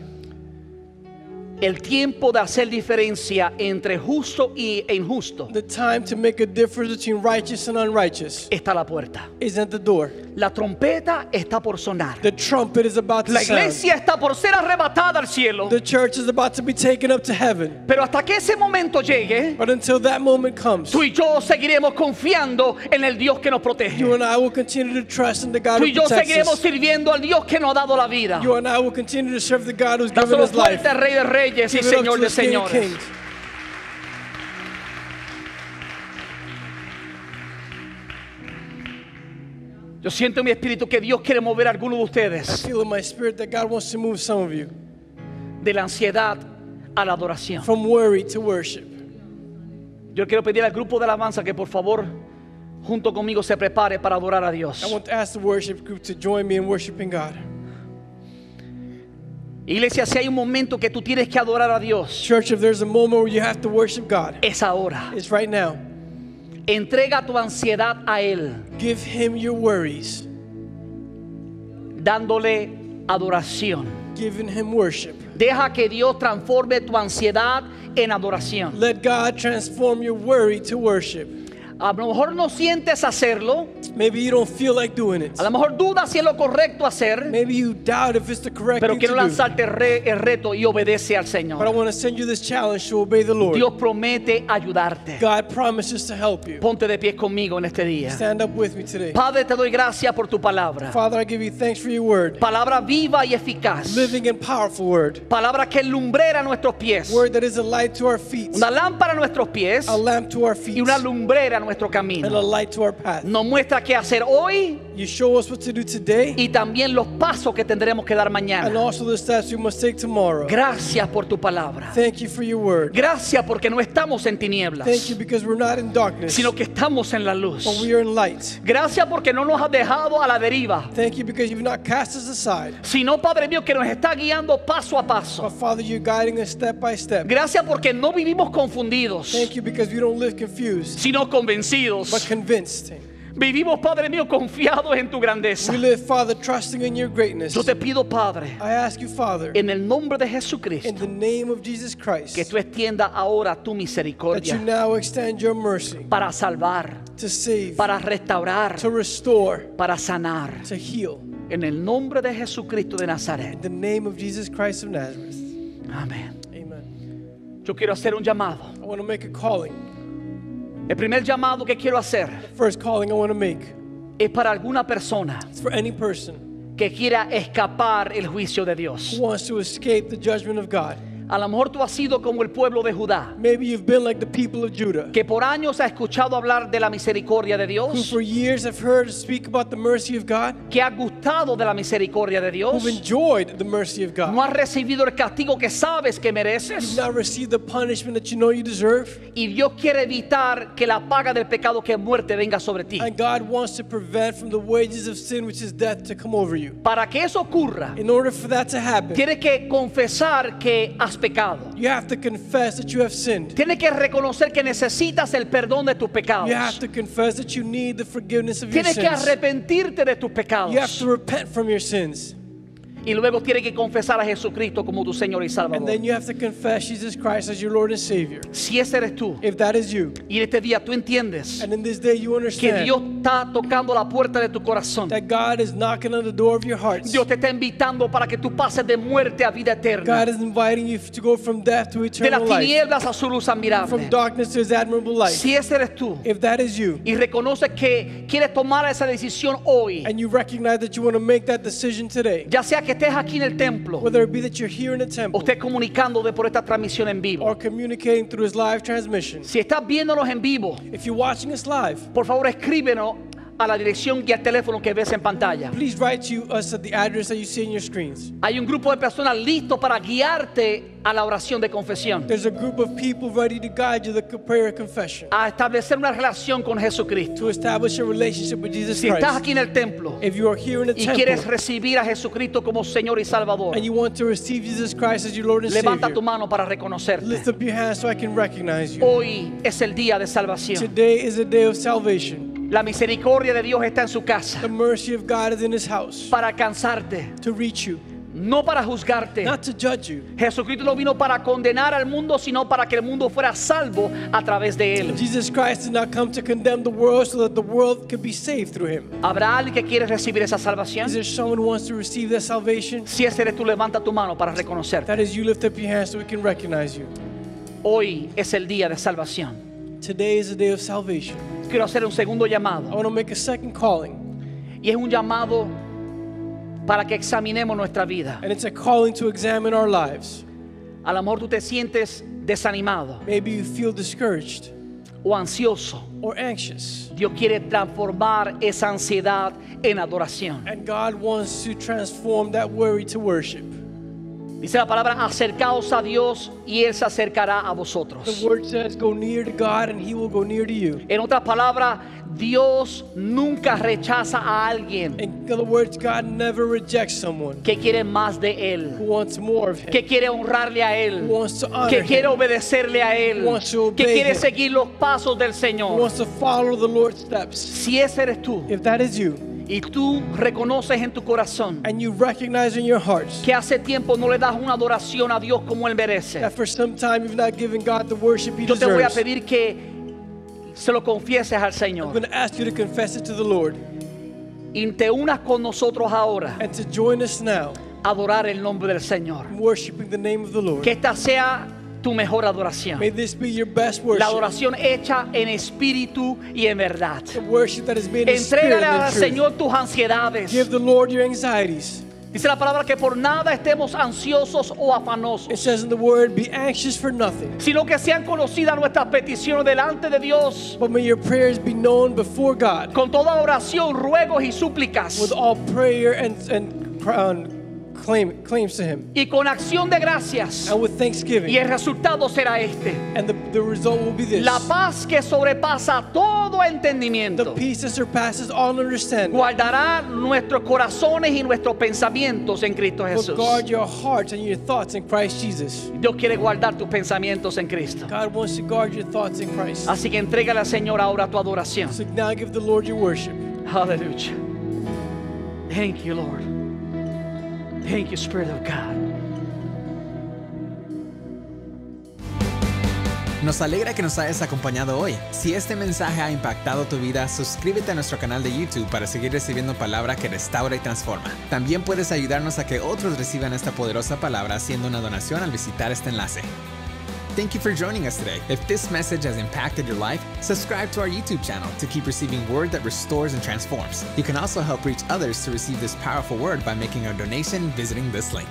El tiempo de hacer diferencia entre justo e injusto The time to make a difference between righteous and unrighteous está a la puerta. is at the door. La trompeta está por sonar. The trumpet is about to La sound. iglesia está por ser arrebatada al cielo. The church is about to be taken up to heaven. Pero hasta que ese momento llegue, But until that moment comes, tú y yo seguiremos confiando en el Dios que nos protege. you and I will continue to trust in the God Tú who y yo protects seguiremos us. sirviendo al Dios que nos ha dado la vida. You and I will continue to serve the God who's given Dáselo us life. fuerte, Rey de Reyes y Give it up Señor to de the King of Señores. Kings. Yo siento en mi espíritu que Dios quiere mover a algunos de I ustedes feel in my spirit that God wants to move some of you de la ansiedad a la adoración. from worry to worship. Yo quiero pedir al grupo de alabanza que por favor junto conmigo se prepare para adorar a Dios. I want to ask the worship group to join me in worshiping God. Iglesia, si hay un momento que tú tienes que adorar a Dios, Church, if there's a moment where you have to worship God, es ahora. it's right now. Entrega tu ansiedad a Él, Give Him your worries, dándole adoración. giving Him worship. Deja que Dios transforme tu ansiedad en adoración. Let God transform your worry to worship. A lo mejor no sientes hacerlo, Maybe you don't feel like doing it. a lo mejor dudas si es lo correcto hacer, Maybe you doubt if it's the correct pero thing quiero to do. lanzarte el reto y obedece al But I Señor. want to send you this challenge to obey the Lord. Dios promete ayudarte. God promises to help you. Ponte de pie conmigo en este día. Stand up with me today. Padre, te doy gracias por tu palabra. Father, I give you thanks for your word. Palabra viva y eficaz. Living and powerful word. Palabra que lumbrera nuestros pies. Word that is a light to our feet, Una lámpara a nuestros pies a lamp to our feet, y una lumbrera a nuestro and a camino. light to our path. Nos muestra qué hacer hoy You show us what to do today y también los pasos que tendremos que dar and mañana. also the steps we must take tomorrow. Gracias por tu palabra. Thank you for your word. Gracias porque no estamos en tinieblas, Thank you because we're not in darkness, sino que estamos en la luz. but we are in light. Gracias porque no nos has dejado a la deriva, Thank you because you've not cast us aside, sino, Padre mío, que nos está guiando paso a paso. but Father, you're guiding us step by step. Gracias porque no vivimos confundidos, Thank you because we don't live confused, sino but convencidos. convinced. Vivimos, Padre mío, confiados en tu grandeza. We live, Father, trusting in your greatness. Yo te pido, Padre, I ask you, Father, en el nombre de in Jesucristo, the name of Jesus Christ, que tú extiendas ahora tu that you misericordia now extend your mercy para salvar, to save, para restaurar, to restore, para sanar. to heal. En el nombre de Jesucristo de Nazaret. In the name of Jesus Christ of Nazareth. Amén. Amen. Yo quiero hacer un llamado. I want to make a calling. El primer llamado que quiero hacer First calling I want to make es para alguna persona is for any person que quiera escapar el juicio de Dios. who wants to escape the judgment of God. A lo mejor tú has sido como el pueblo de Judá, Maybe you've been like the people of Judah, que por años ha escuchado hablar de la misericordia de who Dios, for years have heard speak about the mercy of God, que ha gustado de la misericordia de Dios, who've enjoyed the mercy of no God. has recibido el castigo que sabes que You've mereces, not received the punishment that you know you deserve, y Dios quiere evitar que la paga del pecado, que es muerte, venga sobre ti. and God wants to prevent from the wages of sin, which is death, to come over you. Para que eso ocurra, In order for that to happen, tienes que confesar que has pecado. you have to confess that you have sinned. Tienes que reconocer que necesitas el perdón de tus pecados. You have to confess that you need the forgiveness of your Tienes que sins. arrepentirte de tus pecados. You have to repent from your sins. Y luego tienes que confesar a Jesucristo como tu Señor y And Salvador. then you have to confess Jesus Christ as your Lord and Savior. Si ese eres tú, If that is you, y en este día tú entiendes and in this day you que understand Dios está tocando la puerta de tu corazón, that God is knocking on the door of your hearts. Dios te está invitando para que tú pases de muerte a vida eterna, God is inviting you to go from death to de las eternal life, tinieblas a su luz admirable. from darkness to His admirable light. Si ese eres tú If that is you, y reconoces que quieres tomar esa decisión hoy, and you recognize that you want to make that decision today, ya sea que estés aquí en el templo whether it be that you're here in the temple o estés comunicando de por esta transmisión en vivo. or communicating through His live transmission, Si estás viéndonos en vivo, if you're watching us live, por favor escríbenos a la dirección y al teléfono que ves en pantalla. please write to us at the address that you see in your screens. Hay un grupo de personas listos para guiarte a la oración de confesión, There's a group of people ready to guide you to the prayer of confession, a establecer una relación con Jesucristo. to establish a relationship with Jesus Si estás Christ. aquí en el templo If you are here in the y quieres temple recibir a Jesucristo como Señor y Salvador, and you want to receive Jesus Christ as your Lord and levanta tu Savior, mano para reconocerte. lift up your hands so I can recognize you. Hoy es el día de salvación. Today is a day of salvation. La misericordia de Dios está en su casa The mercy of God is in His house para alcanzarte. to reach you. no para juzgarte. not to judge you. Jesucristo no vino para condenar al mundo, sino para que el mundo fuera salvo a través de él. Jesus Christ did not come to condemn the world so that the world could be saved through him. ¿Habrá alguien que quiere recibir esa salvación? Is there someone who wants to receive that salvation? Si ese eres tú, levanta tu mano para reconocerte. That is, you lift up your hands so we can recognize you. Hoy es el día de salvación. Today is the day of salvation. Quiero hacer un segundo I llamado. want to make a second calling, Y es un llamado para que examinemos nuestra vida. and it's a calling to examine our lives. A lo mejor tú te sientes desanimado Maybe you feel discouraged o ansioso. or anxious, Dios quiere transformar esa ansiedad en adoración. and God wants to transform that worry to worship. Dice la palabra, acercaos a Dios y Él se acercará a The vosotros. word says, go near to God and he will go near to you. En otras palabras, Dios nunca rechaza a alguien In other words, God never rejects someone que quiere más de who Él, wants more of him, que quiere honrarle a who Él, wants to honor que quiere him, obedecerle a Él, wants to que obey quiere him, seguir los pasos del who Señor. wants to follow the Lord's steps. Si ese eres tú If that is you, y tú reconoces en tu corazón and you recognize in your hearts que hace tiempo no le das una adoración a Dios como Él merece, that for some time you've not given God the worship he yo te voy a deserves, pedir que se lo confieses al I'm Señor going to ask you to confess it to the Lord y te unas con nosotros ahora and to join us now a adorar el nombre del Señor. in worshiping the name of the Lord. Que esta sea tu mejor adoración. May this be your best La worship, adoración hecha en espíritu y en verdad. the worship that is made in spirit Entrégale and al in truth. Señor tus ansiedades. Give the Lord your anxieties. Dice la palabra que por nada estemos ansiosos o afanosos, It says in the word, be anxious for nothing, sino que sean conocidas nuestras peticiones delante de Dios but may your prayers be known before God con toda oración, ruegos y súplicas, with all prayer and claims to him, y con acción de gracias. and with thanksgiving. Y el resultado será este: And the result will be this: la paz que sobrepasa todo the entendimiento peace that surpasses all understanding guardará nuestros corazones y nuestros pensamientos en Cristo will Jesús. guard your hearts and your thoughts in Christ Jesus. Dios quiere guardar tus pensamientos en Cristo. God wants to guard your thoughts in Christ. Así que entrégale al Señor ahora tu adoración. So now give the Lord your worship. Hallelujah. Thank you, Lord. Thank you, Spirit of God. Nos alegra que nos hayas acompañado hoy. Si este mensaje ha impactado tu vida, suscríbete a nuestro canal de YouTube para seguir recibiendo palabra que restaura y transforma. También puedes ayudarnos a que otros reciban esta poderosa palabra haciendo una donación al visitar este enlace. Thank you for joining us today. If this message has impacted your life, subscribe to our YouTube channel to keep receiving word that restores and transforms. You can also help reach others to receive this powerful word by making a donation visiting this link.